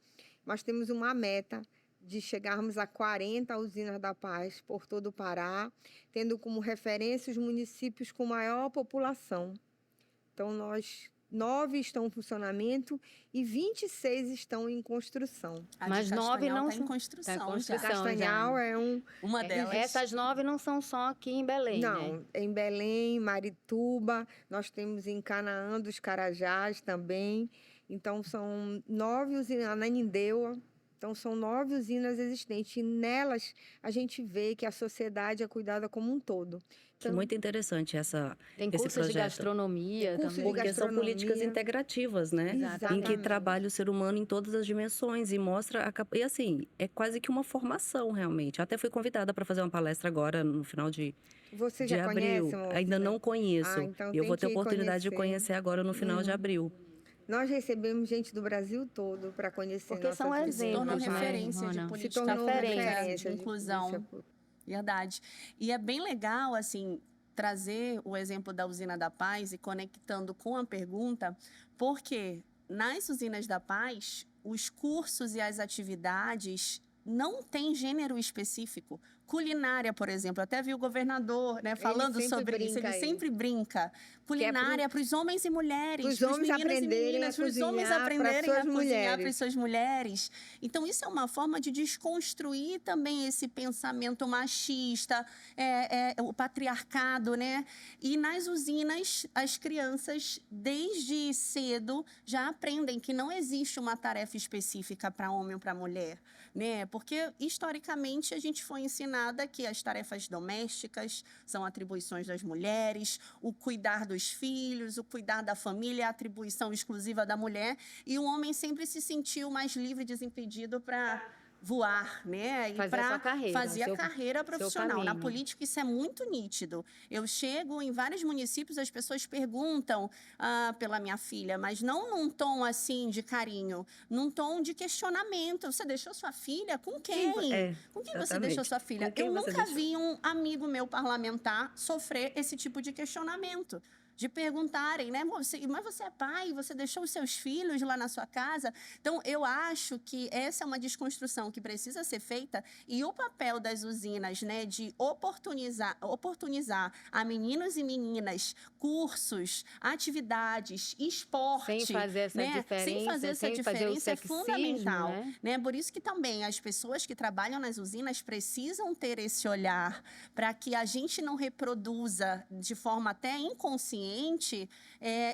mas temos uma meta de chegarmos a 40 usinas da paz por todo o Pará, tendo como referência os municípios com maior população. Então, 9 estão em funcionamento e 26 estão em construção. A Mas de 9 Castanhal não está em são- construção. tá em já. construção. Castanhal é Uma delas. Essas 9 não são só aqui em Belém, né? Não, em Belém, Marituba, nós temos em Canaã dos Carajás também. Então, são 9 usinas, Ananindeua. Então, são 9 usinas existentes. E nelas, a gente vê que a sociedade é cuidada como um todo. Que muito interessante Tem esse cursos de projeto. gastronomia Tem curso de também. Porque são políticas gastronomia. integrativas, né? Exatamente. Em que trabalha o ser humano em todas as dimensões e mostra e assim, é quase que uma formação realmente. Até fui convidada para fazer uma palestra agora no final de Você de já abril. conhece, moça? Ainda não conheço. Então E eu tem vou ter que oportunidade de conhecer agora no final de abril. Nós recebemos gente do Brasil todo para conhecer Porque nossas são usinas. Se tornou exemplos, né, referência de Rona? política Se tornou pública, referência de de inclusão. polícia pública. Verdade. E é bem legal, assim, trazer o exemplo da Usina da Paz e conectando com a pergunta, porque nas Usinas da Paz, os cursos e as atividades não têm gênero específico. Culinária, por exemplo, eu até vi o governador, né, falando sempre sobre isso, brinca ele aí. sempre brinca. Culinária para os homens e mulheres, Pros pros homens meninos e aprenderem a meninas, pros homens cozinhar pra aprenderem a suas cozinhar para mulheres. as suas mulheres. Então, isso é uma forma de desconstruir também esse pensamento machista, o patriarcado, né? E nas usinas, as crianças, desde cedo, já aprendem que não existe uma tarefa específica para homem ou para mulher, né? Porque, historicamente, a gente foi ensinada que as tarefas domésticas são atribuições das mulheres, o cuidar dos filhos, o cuidar da família é atribuição exclusiva da mulher, e o homem sempre se sentiu mais livre e desimpedido para voar, né? E Fazer a sua para carreira, fazer a seu- carreira seu profissional. Na caminho. política, isso é muito nítido. Eu chego em vários municípios, as pessoas perguntam pela minha filha, mas não num tom assim de carinho, num tom de questionamento. Você deixou sua filha? Com quem? Com quem você exatamente. deixou sua filha? Com quem Eu você nunca deixou? vi um amigo meu parlamentar sofrer esse tipo de questionamento. de perguntarem, né? Mas você é pai, você deixou os seus filhos lá na sua casa? Então, eu acho que essa é uma desconstrução que precisa ser feita e o papel das usinas, né, de oportunizar a meninos e meninas cursos, atividades, esporte, Sem fazer essa né? diferença, Sem fazer essa sem fazer o diferença é sexismo, fundamental, né? né? Por isso que também as pessoas que trabalham nas usinas precisam ter esse olhar para que a gente não reproduza de forma até inconsciente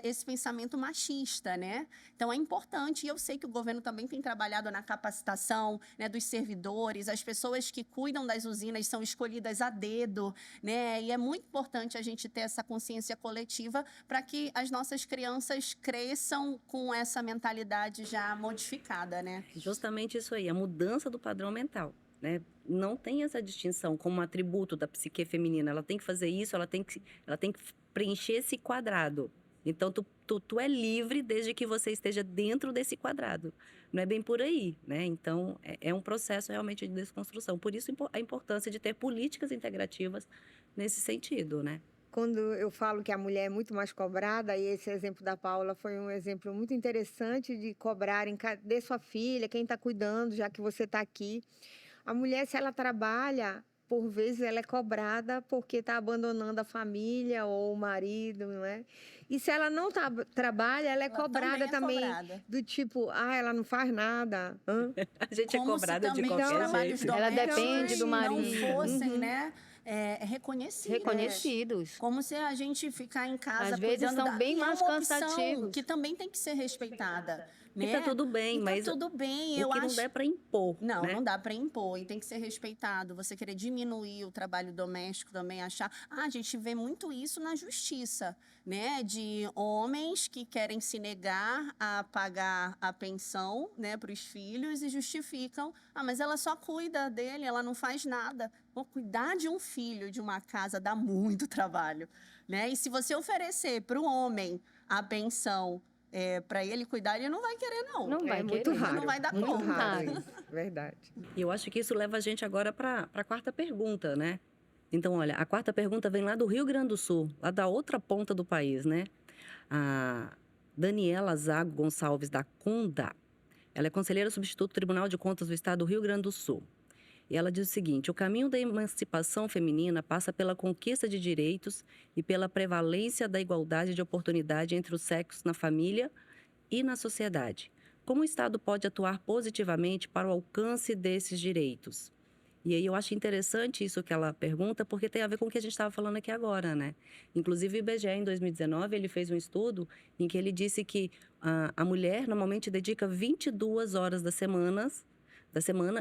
esse pensamento machista, né? Então é importante, e eu sei que o governo também tem trabalhado na capacitação, né, dos servidores, as pessoas que cuidam das usinas são escolhidas a dedo, né? E é muito importante a gente ter essa consciência coletiva para que as nossas crianças cresçam com essa mentalidade já modificada, né? Justamente isso aí, a mudança do padrão mental, né? Não tem essa distinção como um atributo da psique feminina. Ela tem que fazer isso, ela tem que preencher esse quadrado. Então, tu é livre desde que você esteja dentro desse quadrado. Não é bem por aí, né? Então, é um processo realmente de desconstrução. Por isso, a importância de ter políticas integrativas nesse sentido, né? Quando eu falo que a mulher é muito mais cobrada, e esse exemplo da Paula foi um exemplo muito interessante de cobrarem, cadê sua filha, quem está cuidando, já que você está aqui. A mulher, se ela trabalha, por vezes ela é cobrada porque está abandonando a família ou o marido, não é? E se ela não trabalha, ela é Ela cobrada também, cobrada. do tipo, ela não faz nada. Hã? A gente é Como cobrada se de também os qualquer trabalhos jeito. Ela domésticos depende do não marido. fossem, Uhum. né, reconhecidos. Reconhecidos. Como se a gente ficar em casa Às vezes cuidando são bem e mais é uma opção cansativos. que também tem que ser respeitada, E né? tá tudo bem, E tá mas tudo bem, o eu que não acho. dá é para impor, Não, né? não dá para impor e tem que ser respeitado. Você querer diminuir o trabalho doméstico também, achar. A gente vê muito isso na justiça, né? De homens que querem se negar a pagar a pensão, né, para os filhos e justificam. Mas ela só cuida dele, ela não faz nada. Pô, cuidar de um filho, de uma casa, dá muito trabalho, né? E se você oferecer para o homem a pensão para ele cuidar, ele não vai querer, não. Não vai É muito querer. raro. Não vai dar muito conta. raro isso, verdade. E eu acho que isso leva a gente agora para a quarta pergunta, né? Então, olha, a quarta pergunta vem lá do Rio Grande do Sul, lá da outra ponta do país, né? A Daniela Zago Gonçalves da Cunda, ela é conselheira substituta do Tribunal de Contas do Estado do Rio Grande do Sul. E ela diz o seguinte: o caminho da emancipação feminina passa pela conquista de direitos e pela prevalência da igualdade de oportunidade entre os sexos na família e na sociedade. Como o Estado pode atuar positivamente para o alcance desses direitos? E aí eu acho interessante isso que ela pergunta, porque tem a ver com o que a gente estava falando aqui agora, né? Inclusive o IBGE, em 2019, ele fez um estudo em que ele disse que a mulher normalmente dedica 22 horas da semana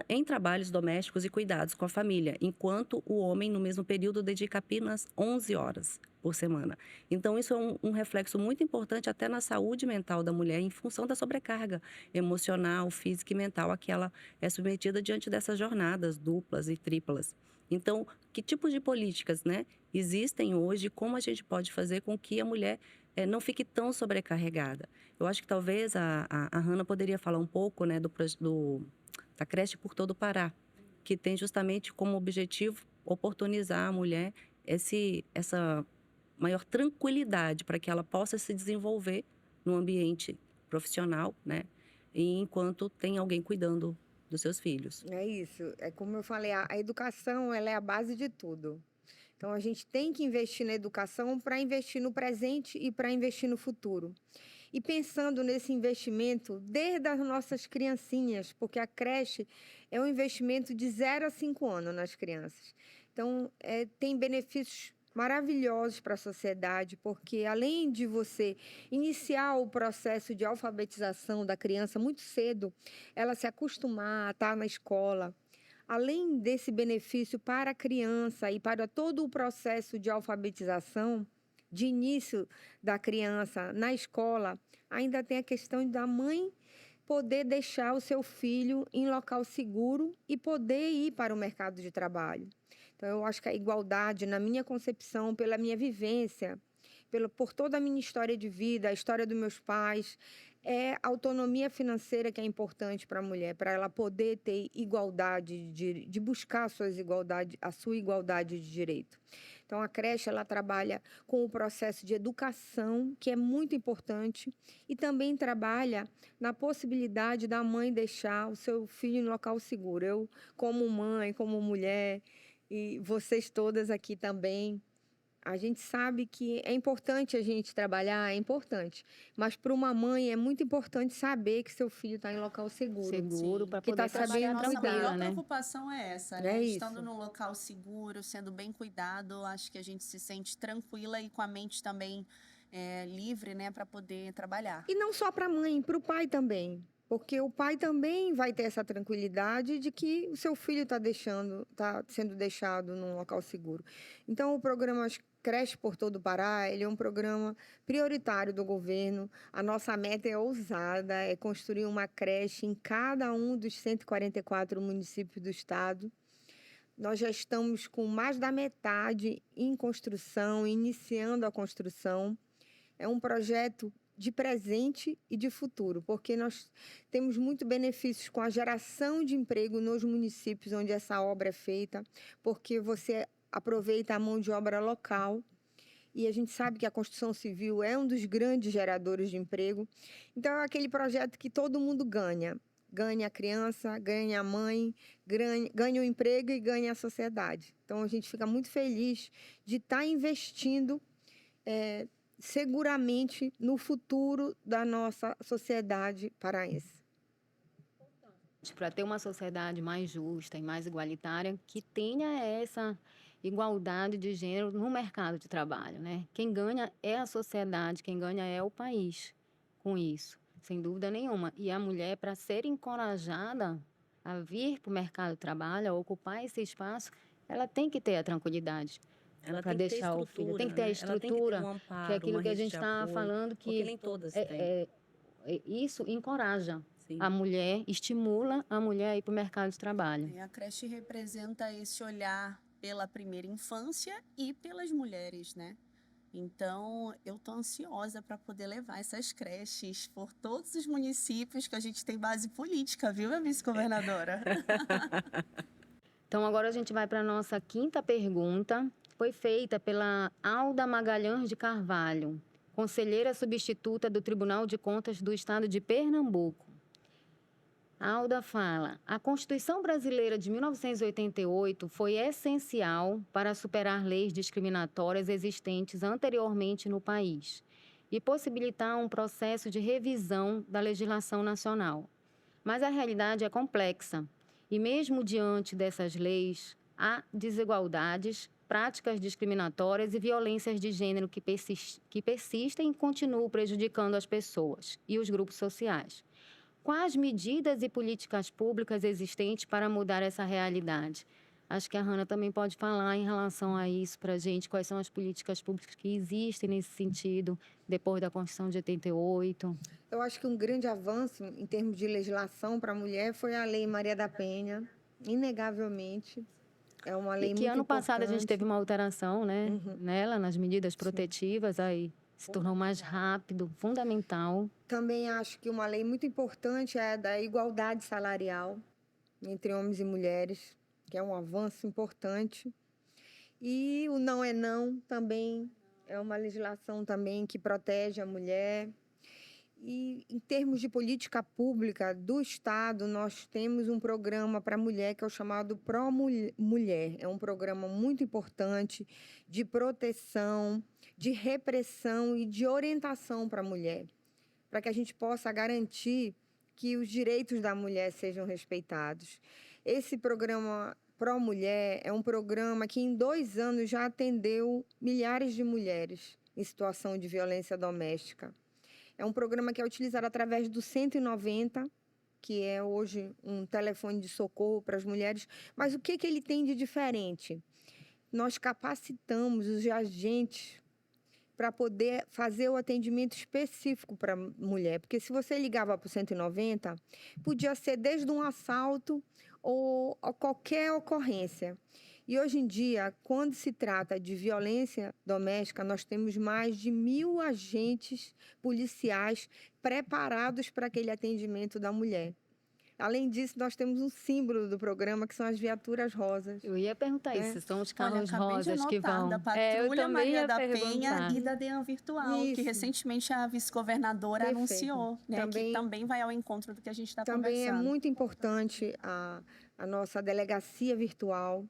em trabalhos domésticos e cuidados com a família, enquanto o homem, no mesmo período, dedica apenas 11 horas por semana. Então, isso é um reflexo muito importante até na saúde mental da mulher, em função da sobrecarga emocional, física e mental a que ela é submetida diante dessas jornadas duplas e triplas. Então, que tipos de políticas, né, existem hoje? Como a gente pode fazer com que a mulher não fique tão sobrecarregada? Eu acho que talvez a Hanna poderia falar um pouco, né, da creche por todo o Pará, que tem justamente como objetivo oportunizar a mulher essa maior tranquilidade para que ela possa se desenvolver no ambiente profissional, né? E enquanto tem alguém cuidando dos seus filhos. É isso. É como eu falei, a educação ela é a base de tudo. Então, a gente tem que investir na educação para investir no presente e para investir no futuro. E pensando nesse investimento desde as nossas criancinhas, porque a creche é um investimento de 0 a 5 anos nas crianças. Então, tem benefícios maravilhosos para a sociedade, porque além de você iniciar o processo de alfabetização da criança muito cedo, ela se acostumar a estar na escola, além desse benefício para a criança e para todo o processo de alfabetização, de início da criança na escola, ainda tem a questão da mãe poder deixar o seu filho em local seguro e poder ir para o mercado de trabalho. Então, eu acho que a igualdade, na minha concepção, pela minha vivência, por toda a minha história de vida, a história dos meus pais, é a autonomia financeira que é importante para a mulher, para ela poder ter igualdade, de buscar a sua igualdade de direito. Então, a creche ela trabalha com o processo de educação, que é muito importante, e também trabalha na possibilidade da mãe deixar o seu filho em local seguro. Eu, como mãe, como mulher, e vocês todas aqui também, a gente sabe que é importante a gente trabalhar, é importante. Mas para uma mãe é muito importante saber que seu filho está em local seguro. Seguro para Que poder está trabalhar sabendo Nossa cuidar. maior tranquila, né? preocupação é essa, É né? isso. Estando num local seguro, sendo bem cuidado, acho que a gente se sente tranquila e com a mente também livre, né, para poder trabalhar. E não só para a mãe, para o pai também. Porque o pai também vai ter essa tranquilidade de que o seu filho está sendo deixado num local seguro. Então, o programa Creche por Todo o Pará, ele é um programa prioritário do governo. A nossa meta é ousada, é construir uma creche em cada um dos 144 municípios do estado. Nós já estamos com mais da metade em construção, iniciando a construção. É um projeto de presente e de futuro, porque nós temos muitos benefícios com a geração de emprego nos municípios onde essa obra é feita, porque você aproveita a mão de obra local, e a gente sabe que a construção civil é um dos grandes geradores de emprego. Então, é aquele projeto que todo mundo ganha. Ganha a criança, ganha a mãe, ganha o emprego e ganha a sociedade. Então, a gente fica muito feliz de estar investindo seguramente no futuro da nossa sociedade paraense. Para ter uma sociedade mais justa e mais igualitária, que tenha essa igualdade de gênero no mercado de trabalho, né? Quem ganha é a sociedade, quem ganha é o país com isso, sem dúvida nenhuma. E a mulher, para ser encorajada a vir para o mercado de trabalho, a ocupar esse espaço, ela tem que ter a tranquilidade Ela para tem que ter deixar o filho. estrutura, Tem que ter a né? Ela tem que ter estrutura, um que é amparo, aquilo uma que a rede gente de está apoio, falando, porque que nem todas têm. isso encoraja Sim. a mulher, estimula a mulher a ir para o mercado de trabalho. A creche representa esse olhar pela primeira infância e pelas mulheres, né? Então, eu estou ansiosa para poder levar essas creches por todos os municípios que a gente tem base política, viu, minha vice-governadora? Então, agora a gente vai para a nossa quinta pergunta. Foi feita pela Alda Magalhães de Carvalho, conselheira substituta do Tribunal de Contas do Estado de Pernambuco. A Alda fala: a Constituição Brasileira de 1988 foi essencial para superar leis discriminatórias existentes anteriormente no país e possibilitar um processo de revisão da legislação nacional. Mas a realidade é complexa e, mesmo diante dessas leis, há desigualdades, práticas discriminatórias e violências de gênero que persistem e continuam prejudicando as pessoas e os grupos sociais. Quais medidas e políticas públicas existentes para mudar essa realidade? Acho que a Hannah também pode falar em relação a isso para a gente, quais são as políticas públicas que existem nesse sentido, depois da Constituição de 88. Eu acho que um grande avanço em termos de legislação para a mulher foi a Lei Maria da Penha, inegavelmente. É uma lei E que muito ano passado a gente importante. teve uma alteração, né, nela, nas medidas protetivas, aí se tornou mais rápido, fundamental. Também acho que uma lei muito importante é a da igualdade salarial entre homens e mulheres, que é um avanço importante. E o Não é Não também é uma legislação também que protege a mulher. E em termos de política pública do Estado, nós temos um programa para a mulher que é o chamado Pró-Mulher. É um programa muito importante de proteção, de repressão e de orientação para a mulher, para que a gente possa garantir que os direitos da mulher sejam respeitados. Esse programa Pró-Mulher é um programa que em 2 anos já atendeu milhares de mulheres em situação de violência doméstica. É um programa que é utilizado através do 190, que é hoje um telefone de socorro para as mulheres. Mas o que ele tem de diferente? Nós capacitamos os agentes para poder fazer o atendimento específico para a mulher. Porque se você ligava para o 190, podia ser desde um assalto ou qualquer ocorrência. E hoje em dia, quando se trata de violência doméstica, nós temos mais de 1.000 agentes policiais preparados para aquele atendimento da mulher. Além disso, nós temos um símbolo do programa, que são as viaturas rosas. Eu ia perguntar né? isso, são os Olha, carros acabei de rosas que anotar vão. da Eu Patrulha também Maria ia da Penha perguntar. e da DEAN Virtual, que Isso. recentemente a vice-governadora Perfeito. anunciou, né, que Também- também vai ao encontro do que a gente está Também é conversando. muito importante a nossa delegacia virtual,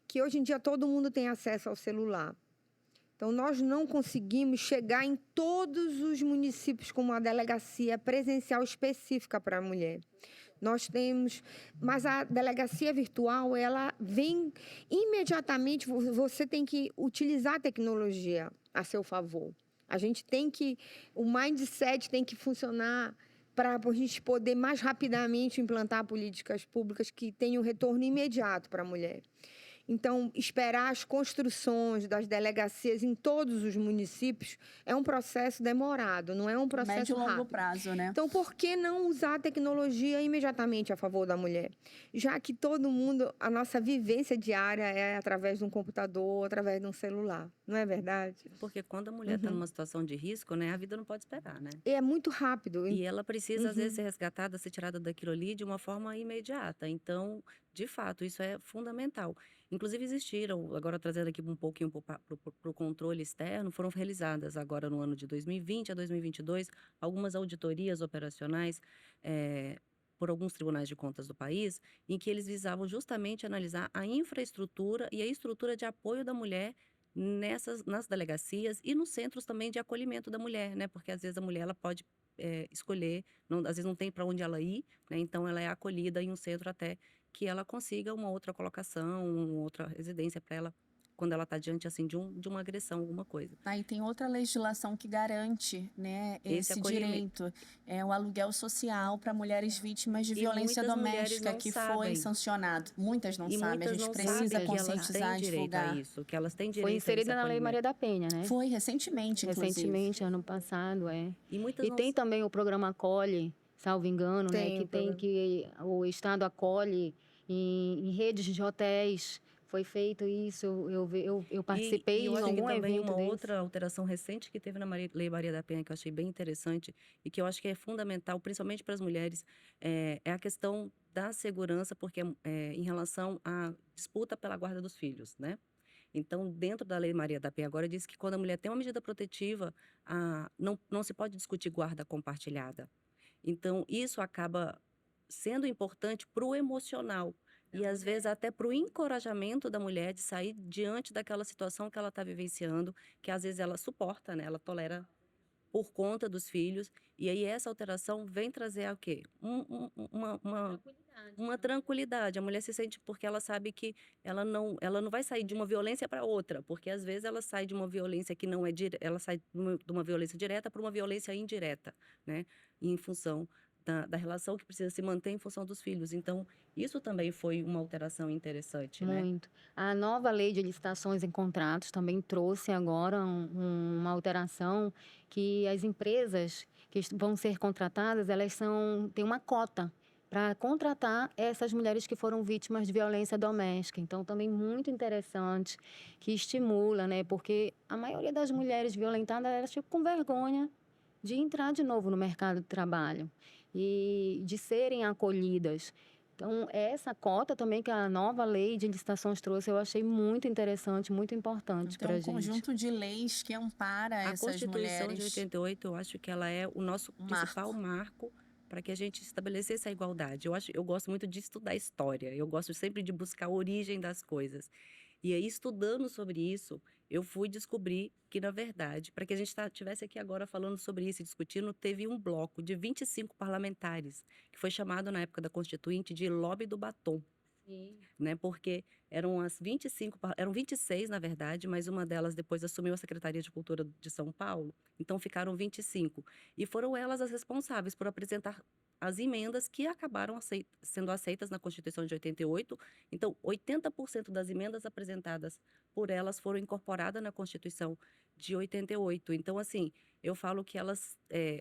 que hoje em dia todo mundo tem acesso ao celular. Então, nós não conseguimos chegar em todos os municípios com uma delegacia presencial específica para a mulher. Nós temos, mas a delegacia virtual, ela vem imediatamente, você tem que utilizar a tecnologia a seu favor. A gente tem que, o mindset tem que funcionar para a gente poder mais rapidamente implantar políticas públicas que tenham retorno imediato para a mulher. Então, esperar as construções das delegacias em todos os municípios é um processo demorado, não é um processo Médio e longo rápido. prazo, né? Então, por que não usar a tecnologia imediatamente a favor da mulher? Já que todo mundo, a nossa vivência diária é através de um computador, através de um celular, não é verdade? Porque quando a mulher está numa situação de risco, né, a vida não pode esperar, né? E é muito rápido. E ela precisa, às vezes, ser resgatada, ser tirada daquilo ali de uma forma imediata. Então, de fato, isso é fundamental. Inclusive, existiram, agora trazendo aqui um pouquinho para o controle externo, foram realizadas agora no ano de 2020 a 2022, algumas auditorias operacionais por alguns tribunais de contas do país, em que eles visavam justamente analisar a infraestrutura e a estrutura de apoio da mulher nas delegacias e nos centros também de acolhimento da mulher, né? Porque às vezes a mulher ela pode escolher, às vezes não tem para onde ela ir, né? Então ela é acolhida em um centro até que ela consiga uma outra colocação, uma outra residência para ela, quando ela está diante assim de uma agressão, alguma coisa. Aí tem outra legislação que garante, né, esse acolhimento. direito, é o aluguel social para mulheres vítimas de E violência muitas mulheres doméstica, não que sabem. foi sancionado. Muitas não E sabem, a muitas gente não precisa sabem que elas conscientizar têm e direito a divulgar. isso, que elas têm direito Foi a esse inserida na Lei acolhimento. Maria da Penha, né? Foi recentemente, inclusive. Recentemente, ano passado, E muitas E não tem também o programa Acolhe, salvo engano, né? Tem Que o tem programa. que o Estado acolhe em redes de hotéis. Foi feito isso, eu participei E eu em acho que algum também evento uma desse. outra alteração recente que teve na Lei Maria da Penha, que eu achei bem interessante e que eu acho que é fundamental, principalmente para as mulheres, é a questão da segurança, porque em relação à disputa pela guarda dos filhos, né? Então, dentro da Lei Maria da Penha, agora diz que quando a mulher tem uma medida protetiva, não se pode discutir guarda compartilhada. Então, isso acaba sendo importante para o emocional e, às vezes, até para o encorajamento da mulher de sair diante daquela situação que ela está vivenciando, que às vezes ela suporta, né? Ela tolera por conta dos filhos. E aí essa alteração vem trazer o quê? Uma tranquilidade. A mulher se sente porque ela sabe que ela não vai sair de uma violência para outra, porque às vezes ela sai de uma violência que não é ela sai de uma violência direta para uma violência indireta, né? Em função da relação que precisa se manter em função dos filhos. Então, isso também foi uma alteração interessante, né? Muito. A nova lei de licitações em contratos também trouxe agora uma alteração que as empresas que vão ser contratadas, elas têm uma cota para contratar essas mulheres que foram vítimas de violência doméstica. Então, também muito interessante, que estimula, né? Porque a maioria das mulheres violentadas, elas ficam com vergonha de entrar de novo no mercado de trabalho e de serem acolhidas. Então, essa cota também que a nova lei de licitações trouxe, eu achei muito interessante, muito importante Então, para a um gente. conjunto de leis que ampara A essas Constituição de mulheres. 88, eu acho que ela é o nosso principal marco para que a gente estabelecesse a igualdade. Eu gosto muito de estudar história, eu gosto sempre de buscar a origem das coisas. E aí, estudando sobre isso, eu fui descobrir que, na verdade, para que a gente estivesse aqui agora falando sobre isso e discutindo, teve um bloco de 25 parlamentares, que foi chamado na época da Constituinte de Lobby do Batom. Sim. Né? Porque eram 26, na verdade, mas uma delas depois assumiu a Secretaria de Cultura de São Paulo, então ficaram 25. E foram elas as responsáveis por apresentar as emendas que acabaram sendo aceitas na Constituição de 88. Então, 80% das emendas apresentadas por elas foram incorporadas na Constituição de 88. Então, assim, eu falo que elas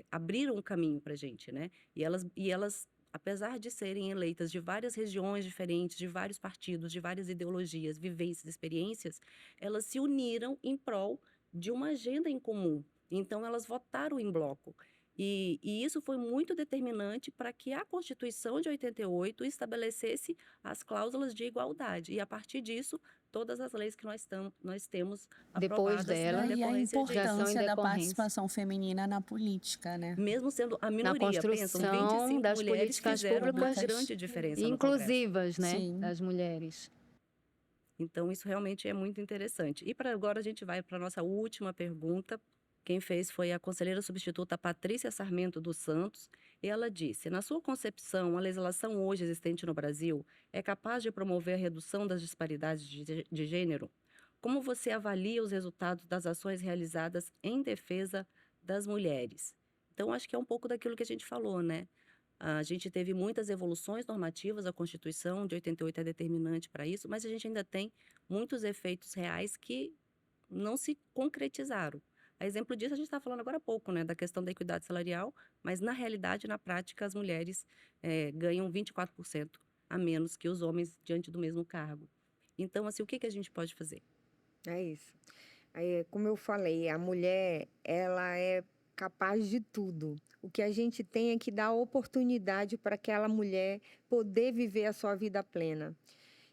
abriram um caminho para a gente, né? E elas apesar de serem eleitas de várias regiões diferentes, de vários partidos, de várias ideologias, vivências, experiências, elas se uniram em prol de uma agenda em comum. Então, elas votaram em bloco. E isso foi muito determinante para que a Constituição de 88 estabelecesse as cláusulas de igualdade. E, a partir disso, todas as leis que nós temos Depois aprovadas dela, em E a decorrência disso. Já são em importância da decorrência. participação feminina na política, né? Mesmo sendo a Na minoria, pensam, construção 25 das mulheres políticas fizeram uma públicas grande diferença no Congresso. inclusivas, né, Sim. das mulheres. Então, isso realmente é muito interessante. E agora a gente vai para a nossa última pergunta. Quem fez foi a conselheira substituta Patrícia Sarmento dos Santos. E ela disse: na sua concepção, a legislação hoje existente no Brasil é capaz de promover a redução das disparidades de gênero? Como você avalia os resultados das ações realizadas em defesa das mulheres? Então, acho que é um pouco daquilo que a gente falou, né? A gente teve muitas evoluções normativas, a Constituição de 88 é determinante para isso, mas a gente ainda tem muitos efeitos reais que não se concretizaram. A exemplo disso, a gente está falando agora há pouco, né, da questão da equidade salarial, mas na realidade, na prática, as mulheres ganham 24% a menos que os homens diante do mesmo cargo. Então, assim, o que a gente pode fazer? É isso. Aí, como eu falei, a mulher, ela é capaz de tudo. O que a gente tem é que dar oportunidade para aquela mulher poder viver a sua vida plena.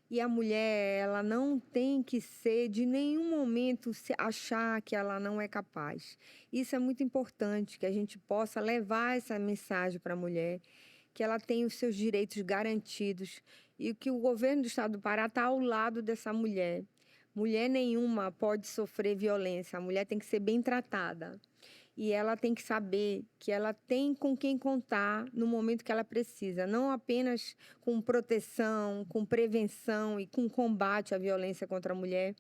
E a mulher, ela não tem que ser, de nenhum momento, achar que ela não é capaz. Isso é muito importante, que a gente possa levar essa mensagem para a mulher, que ela tem os seus direitos garantidos e que o governo do estado do Pará está ao lado dessa mulher. Mulher nenhuma pode sofrer violência, a mulher tem que ser bem tratada. E ela tem que saber que ela tem com quem contar no momento que ela precisa, não apenas com proteção, com prevenção e com combate à violência contra a mulher,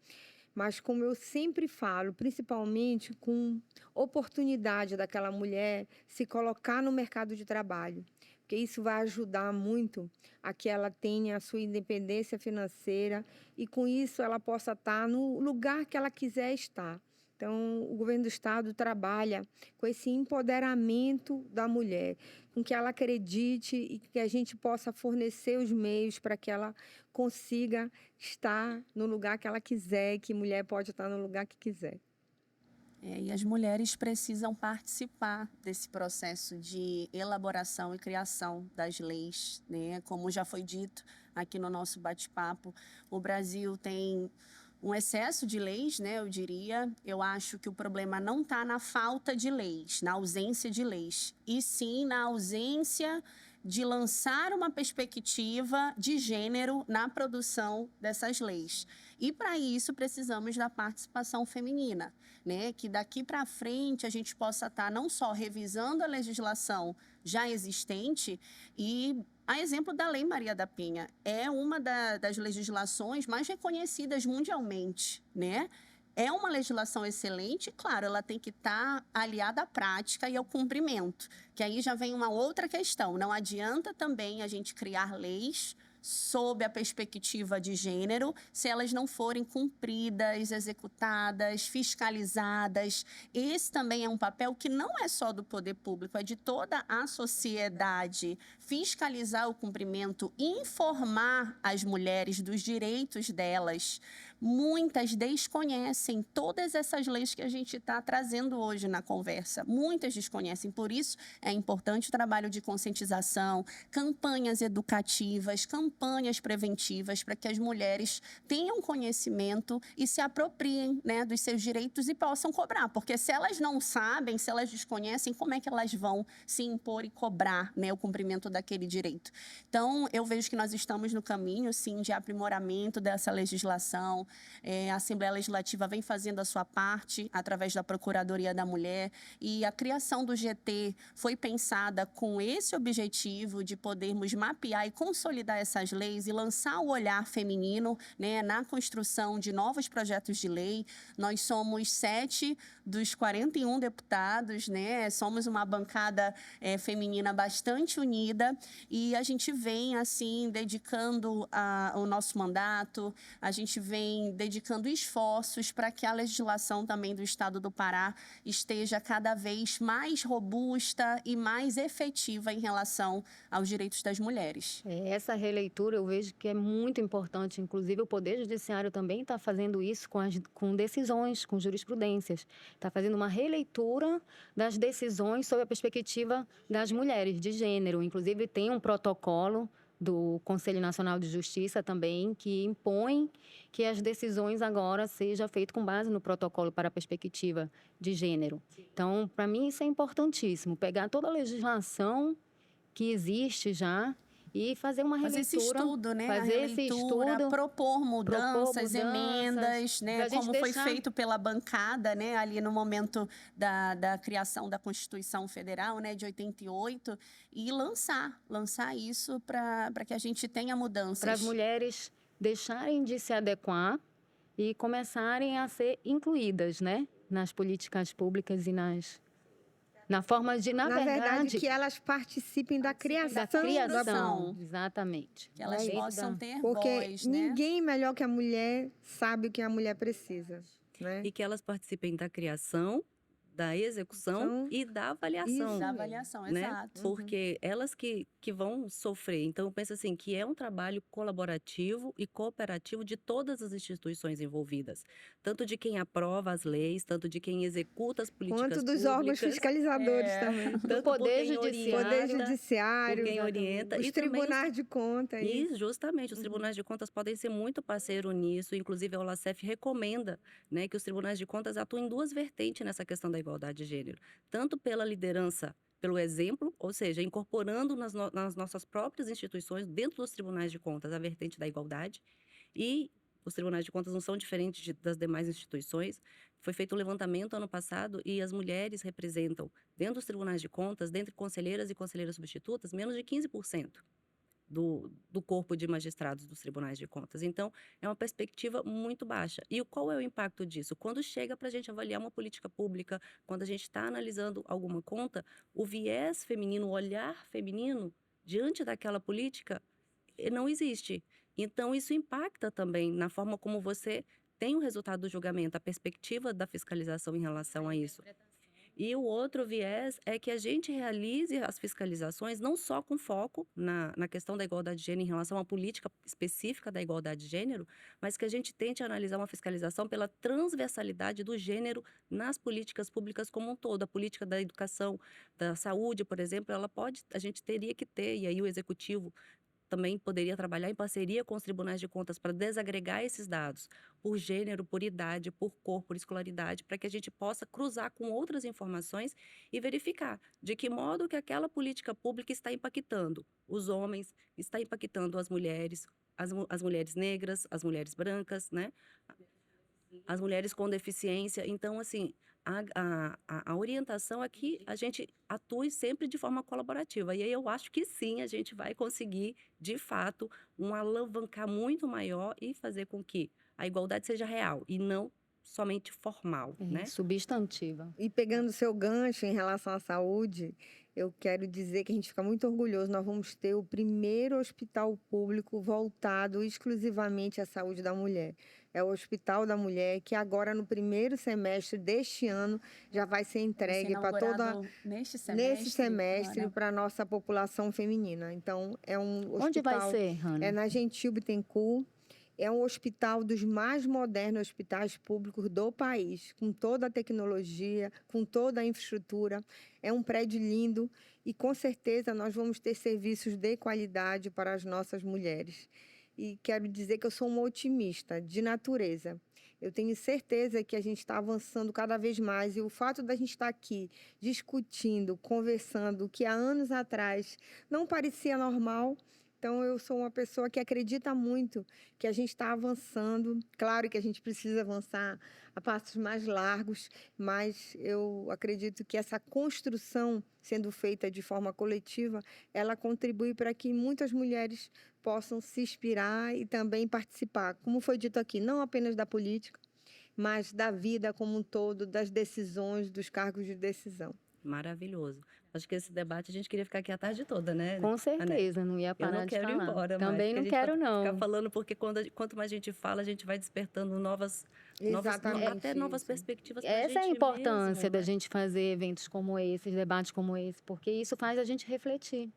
mas, como eu sempre falo, principalmente com oportunidade daquela mulher se colocar no mercado de trabalho, porque isso vai ajudar muito a que ela tenha a sua independência financeira e, com isso, ela possa estar no lugar que ela quiser estar. Então, o governo do estado trabalha com esse empoderamento da mulher, com que ela acredite e que a gente possa fornecer os meios para que ela consiga estar no lugar que ela quiser, que mulher pode estar no lugar que quiser. E as mulheres precisam participar desse processo de elaboração e criação das leis, né? Como já foi dito aqui no nosso bate-papo, o Brasil tem um excesso de leis, né, eu diria. Eu acho que o problema não está na falta de leis, na ausência de leis, e sim na ausência de lançar uma perspectiva de gênero na produção dessas leis. E, para isso, precisamos da participação feminina, né? Que daqui para frente a gente possa estar não só revisando a legislação já existente e... A exemplo da Lei Maria da Penha, é uma das legislações mais reconhecidas mundialmente, né? É uma legislação excelente, claro, ela tem que estar aliada à prática e ao cumprimento, que aí já vem uma outra questão. Não adianta também a gente criar leis sob a perspectiva de gênero, se elas não forem cumpridas, executadas, fiscalizadas. Esse também é um papel que não é só do poder público, é de toda a sociedade. Fiscalizar o cumprimento, informar as mulheres dos direitos delas. Muitas desconhecem todas essas leis que a gente está trazendo hoje na conversa. Muitas desconhecem, por isso é importante o trabalho de conscientização, campanhas educativas, campanhas preventivas, para que as mulheres tenham conhecimento e se apropriem, né, dos seus direitos e possam cobrar. Porque se elas não sabem, se elas desconhecem, como é que elas vão se impor e cobrar, né, o cumprimento daquele direito? Então, eu vejo que nós estamos no caminho, sim, de aprimoramento dessa legislação. A Assembleia Legislativa vem fazendo a sua parte através da Procuradoria da Mulher, e a criação do GT foi pensada com esse objetivo de podermos mapear e consolidar essas leis e lançar o olhar feminino, né, na construção de novos projetos de lei. Nós somos 7 dos 41 deputados, né? Somos uma bancada feminina bastante unida feminista, e a gente vem, assim, dedicando o nosso mandato, a gente vem dedicando esforços para que a legislação também do Estado do Pará esteja cada vez mais robusta e mais efetiva em relação aos direitos das mulheres. Essa releitura eu vejo que é muito importante, inclusive o Poder Judiciário também está fazendo isso com decisões, com jurisprudências, está fazendo uma releitura das decisões sob a perspectiva das mulheres, de gênero, inclusive tem um protocolo do Conselho Nacional de Justiça também, que impõe que as decisões agora sejam feitas com base no protocolo para a perspectiva de gênero. Então, para mim, isso é importantíssimo, pegar toda a legislação que existe já e fazer uma Fazer releitura. esse estudo, né? Fazer a esse releitura, estudo, propor mudanças, emendas, pra né? gente Como foi deixar- feito pela bancada, né? Ali no momento da criação da Constituição Federal, né? De 88, e lançar isso para que a gente tenha mudanças. para as mulheres deixarem de se adequar e começarem a ser incluídas, né? Nas políticas públicas e na forma de, na verdade, que elas participem da criação da da criação, exatamente. Que elas Desde possam a- ter Porque voz, né? ninguém melhor que a mulher sabe o que a mulher precisa, né? E que elas participem da criação, da execução Então, e da avaliação. isso Da mesmo. avaliação, Né? exato. Porque elas que vão sofrer. Então, eu penso assim, que é um trabalho colaborativo e cooperativo de todas as instituições envolvidas. Tanto de quem aprova as leis, tanto de quem executa as políticas Quanto dos públicas. órgãos fiscalizadores também. Tanto Poder por quem Judiciário. Poder orienta, Judiciário, por quem orienta. os E também tribunais de contas. e justamente, os tribunais de contas podem ser muito parceiro nisso. Inclusive, a OLACEF recomenda, né, que os tribunais de contas atuem em duas vertentes nessa questão da igualdade de gênero. Tanto pela liderança, pelo exemplo, ou seja, incorporando nas nossas próprias instituições, dentro dos tribunais de contas, a vertente da igualdade. E os tribunais de contas não são diferentes das demais instituições. Foi feito um levantamento ano passado e as mulheres representam, dentro dos tribunais de contas, dentre conselheiras e conselheiras substitutas, menos de 15%. Do corpo de magistrados dos tribunais de contas. Então, é uma perspectiva muito baixa. E qual é o impacto disso? Quando chega para a gente avaliar uma política pública, quando a gente está analisando alguma conta, o viés feminino, o olhar feminino diante daquela política não existe. Então, isso impacta também na forma como você tem o resultado do julgamento, a perspectiva da fiscalização em relação a isso. E o outro viés é que a gente realize as fiscalizações não só com foco na questão da igualdade de gênero em relação à política específica da igualdade de gênero, mas que a gente tente analisar uma fiscalização pela transversalidade do gênero nas políticas públicas como um todo. A política da educação, da saúde, por exemplo, a gente teria que ter, e aí o executivo também poderia trabalhar em parceria com os tribunais de contas para desagregar esses dados por gênero, por idade, por cor, por escolaridade, para que a gente possa cruzar com outras informações e verificar de que modo que aquela política pública está impactando os homens, está impactando as mulheres negras, as mulheres brancas, né? As mulheres com deficiência. Então, assim, a orientação é que a gente atue sempre de forma colaborativa. E aí eu acho que sim, a gente vai conseguir, de fato, alavancar muito maior e fazer com que a igualdade seja real e não somente formal, né? Substantiva. E pegando o seu gancho em relação à saúde, eu quero dizer que a gente fica muito orgulhoso. Nós vamos ter o primeiro hospital público voltado exclusivamente à saúde da mulher. É o Hospital da Mulher, que agora, no primeiro semestre deste ano, já vai ser entregue para toda... Neste semestre, para a nossa população feminina. Então, é um hospital... Onde vai ser, Hannah? É na Gentil Bittencourt. É um hospital dos mais modernos hospitais públicos do país, com toda a tecnologia, com toda a infraestrutura. É um prédio lindo e, com certeza, nós vamos ter serviços de qualidade para as nossas mulheres. E quero dizer que eu sou uma otimista de natureza. Eu tenho certeza que a gente está avançando cada vez mais e o fato da gente estar aqui discutindo, conversando, o que há anos atrás não parecia normal. Então, eu sou uma pessoa que acredita muito que a gente está avançando. Claro que a gente precisa avançar a passos mais largos, mas eu acredito que essa construção, sendo feita de forma coletiva, ela contribui para que muitas mulheres possam se inspirar e também participar, como foi dito aqui, não apenas da política, mas da vida como um todo, das decisões, dos cargos de decisão. Maravilhoso. Acho que esse debate a gente queria ficar aqui a tarde toda, né? Com certeza, não ia Eu parar não de quero ir falar. embora mais, Também porque a não gente quero, pode ficar não. falando, porque quanto mais a gente fala, a gente vai despertando até Exatamente novas isso. perspectivas pra Essa é a gente importância mesmo, da né? gente fazer eventos como esse, debates como esse, porque isso faz a gente refletir,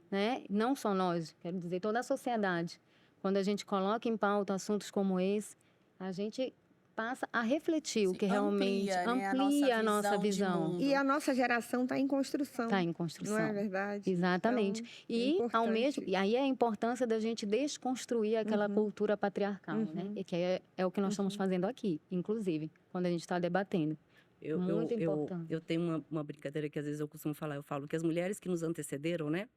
né? Não só nós, quero dizer, toda a sociedade. Quando a gente coloca em pauta assuntos como esse, a gente passa a refletir o Se que realmente amplia, né, amplia a nossa de visão. E mundo. a nossa geração está em construção, Está em não é construção. verdade? Exatamente. Então, é importante. E aí é a importância da gente desconstruir aquela cultura patriarcal, né? Uhum. E que é o que nós estamos fazendo aqui, inclusive, quando a gente está debatendo. Muito importante. Eu tenho uma brincadeira que às vezes eu costumo falar. Eu falo que as mulheres que nos antecederam, né?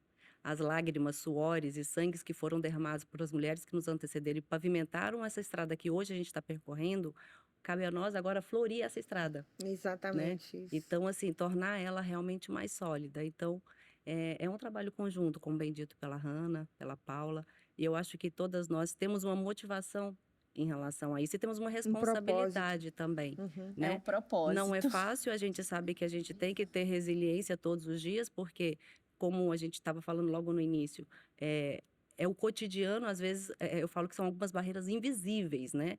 As lágrimas, suores e sangues que foram derramados por as mulheres que nos antecederam e pavimentaram essa estrada que hoje a gente está percorrendo, cabe a nós agora florir essa estrada, né? Exatamente isso. Então, assim, tornar ela realmente mais sólida. Então, é um trabalho conjunto, como bem dito pela Hanna, pela Paula, e eu acho que todas nós temos uma motivação em relação a isso e temos uma propósito. responsabilidade também, Uhum. É o né? propósito. Não é fácil, a gente sabe que a gente tem que ter resiliência todos os dias, porque, como a gente estava falando logo no início, é o cotidiano, às vezes, eu falo que são algumas barreiras invisíveis, né?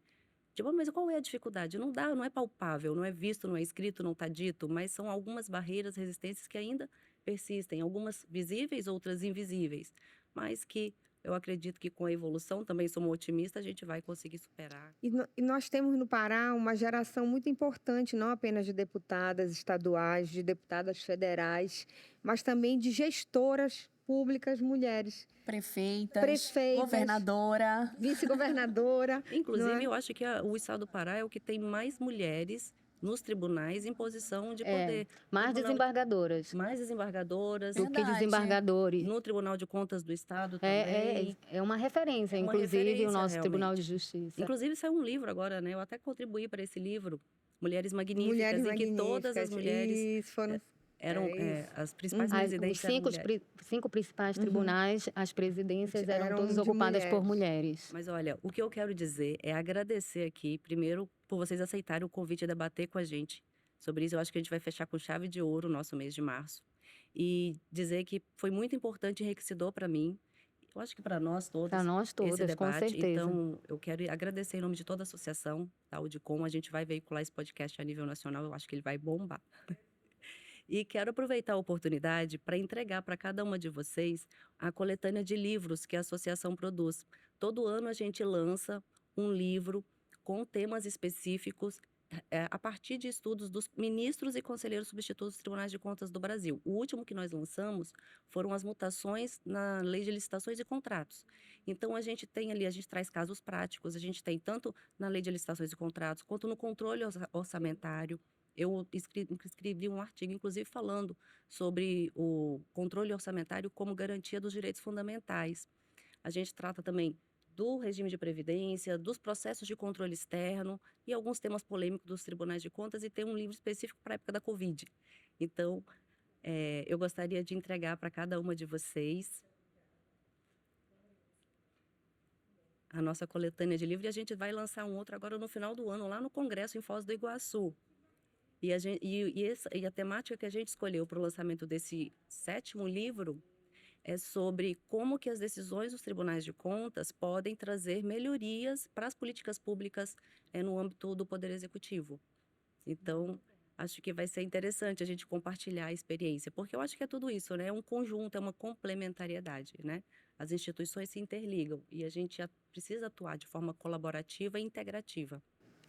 Tipo, mas qual é a dificuldade? Não dá, não é palpável, não é visto, não é escrito, não está dito, mas são algumas barreiras, resistências que ainda persistem, algumas visíveis, outras invisíveis, mas que eu acredito que com a evolução, também sou uma otimista, a gente vai conseguir superar. E nós temos no Pará uma geração muito importante, não apenas de deputadas estaduais, de deputadas federais, mas também de gestoras públicas mulheres, Prefeitas, governadora. vice-governadora. Inclusive, eu acho que o estado do Pará é o que tem mais mulheres nos tribunais em posição de poder. Mais desembargadoras Mais desembargadoras, do que Verdade. desembargadores. no Tribunal de Contas do Estado também. É uma referência, É uma inclusive, o referência, nosso Tribunal de realmente. Justiça. Inclusive, saiu um livro agora, né? Eu até contribuí para esse livro, Mulheres Magníficas, Mulheres em que todas as magníficas. mulheres Isso, foram... eram É isso. as principais Os presidentes eram mulheres. cinco principais tribunais, as presidências eram Eram todas de ocupadas por mulheres. mulheres. Mas olha, o que eu quero dizer é agradecer aqui, primeiro, por vocês aceitarem o convite a debater com a gente sobre isso. Eu acho que a gente vai fechar com chave de ouro o nosso mês de março. E dizer que foi muito importante e enriquecedor para mim. Eu acho que para nós todos. Para nós Esse todas, com debate. certeza. Então, eu quero agradecer em nome de toda a associação da Audicom. A gente vai veicular esse podcast a nível nacional. Eu acho que ele vai bombar. E quero aproveitar a oportunidade para entregar para cada uma de vocês a coletânea de livros que a associação produz. Todo ano a gente lança um livro com temas específicos a partir de estudos dos ministros e conselheiros substitutos dos Tribunais de Contas do Brasil. O último que nós lançamos foram as mutações na Lei de Licitações e Contratos. Então, a gente tem ali, a gente traz casos práticos, a gente tem tanto na Lei de Licitações e Contratos, quanto no controle orçamentário. Eu escrevi um artigo, inclusive, falando sobre o controle orçamentário como garantia dos direitos fundamentais. A gente trata também do regime de previdência, dos processos de controle externo e alguns temas polêmicos dos tribunais de contas, e tem um livro específico para a época da Covid. Então, eu gostaria de entregar para cada uma de vocês a nossa coletânea de livros, e a gente vai lançar um outro agora no final do ano, lá no Congresso, em Foz do Iguaçu. E a temática que a gente escolheu para o lançamento desse 7º livro é sobre como que as decisões dos tribunais de contas podem trazer melhorias para as políticas públicas no âmbito do Poder Executivo. Então, acho que vai ser interessante a gente compartilhar a experiência, porque eu acho que é tudo isso, né? É um conjunto, é uma complementariedade, né? As instituições se interligam e a gente precisa atuar de forma colaborativa e integrativa.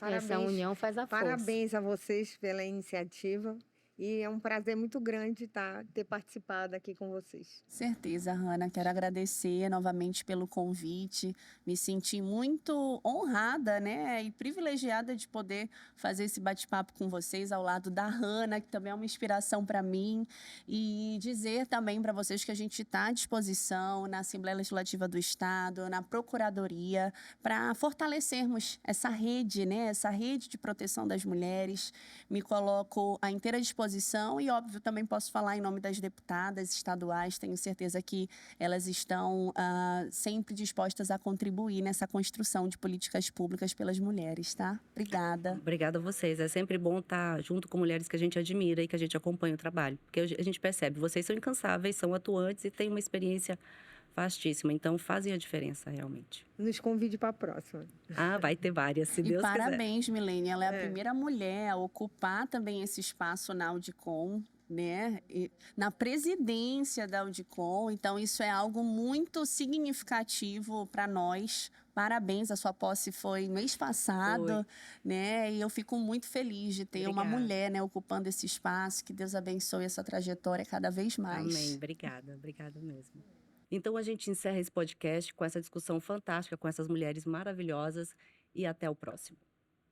Essa união faz a força. Parabéns a vocês pela iniciativa. E é um prazer muito grande ter participado aqui com vocês. Certeza, Hanna. Quero agradecer novamente pelo convite. Me senti muito honrada, né, e privilegiada de poder fazer esse bate-papo com vocês ao lado da Hanna, que também é uma inspiração para mim. E dizer também para vocês que a gente está à disposição na Assembleia Legislativa do Estado, na Procuradoria, para fortalecermos essa rede, né, essa rede de proteção das mulheres. Me coloco à inteira disposição disposição e, óbvio, também posso falar em nome das deputadas estaduais. Tenho certeza que elas estão sempre dispostas a contribuir nessa construção de políticas públicas pelas mulheres, tá? Obrigada. Obrigada a vocês. É sempre bom estar junto com mulheres que a gente admira e que a gente acompanha o trabalho. Porque a gente percebe, vocês são incansáveis, são atuantes e têm uma experiência vastíssima. Então, fazem a diferença, realmente. Nos convide para a próxima. Vai ter várias, se E Deus quiser. parabéns, Milene. Ela é a primeira mulher a ocupar também esse espaço na Audicom, né? E na presidência da Audicom. Então, isso é algo muito significativo para nós. Parabéns, a sua posse foi mês passado, né? E eu fico muito feliz de ter uma mulher, né, ocupando esse espaço. Que Deus abençoe essa trajetória cada vez mais. Amém. Obrigada mesmo. Então, a gente encerra esse podcast com essa discussão fantástica com essas mulheres maravilhosas e até o próximo.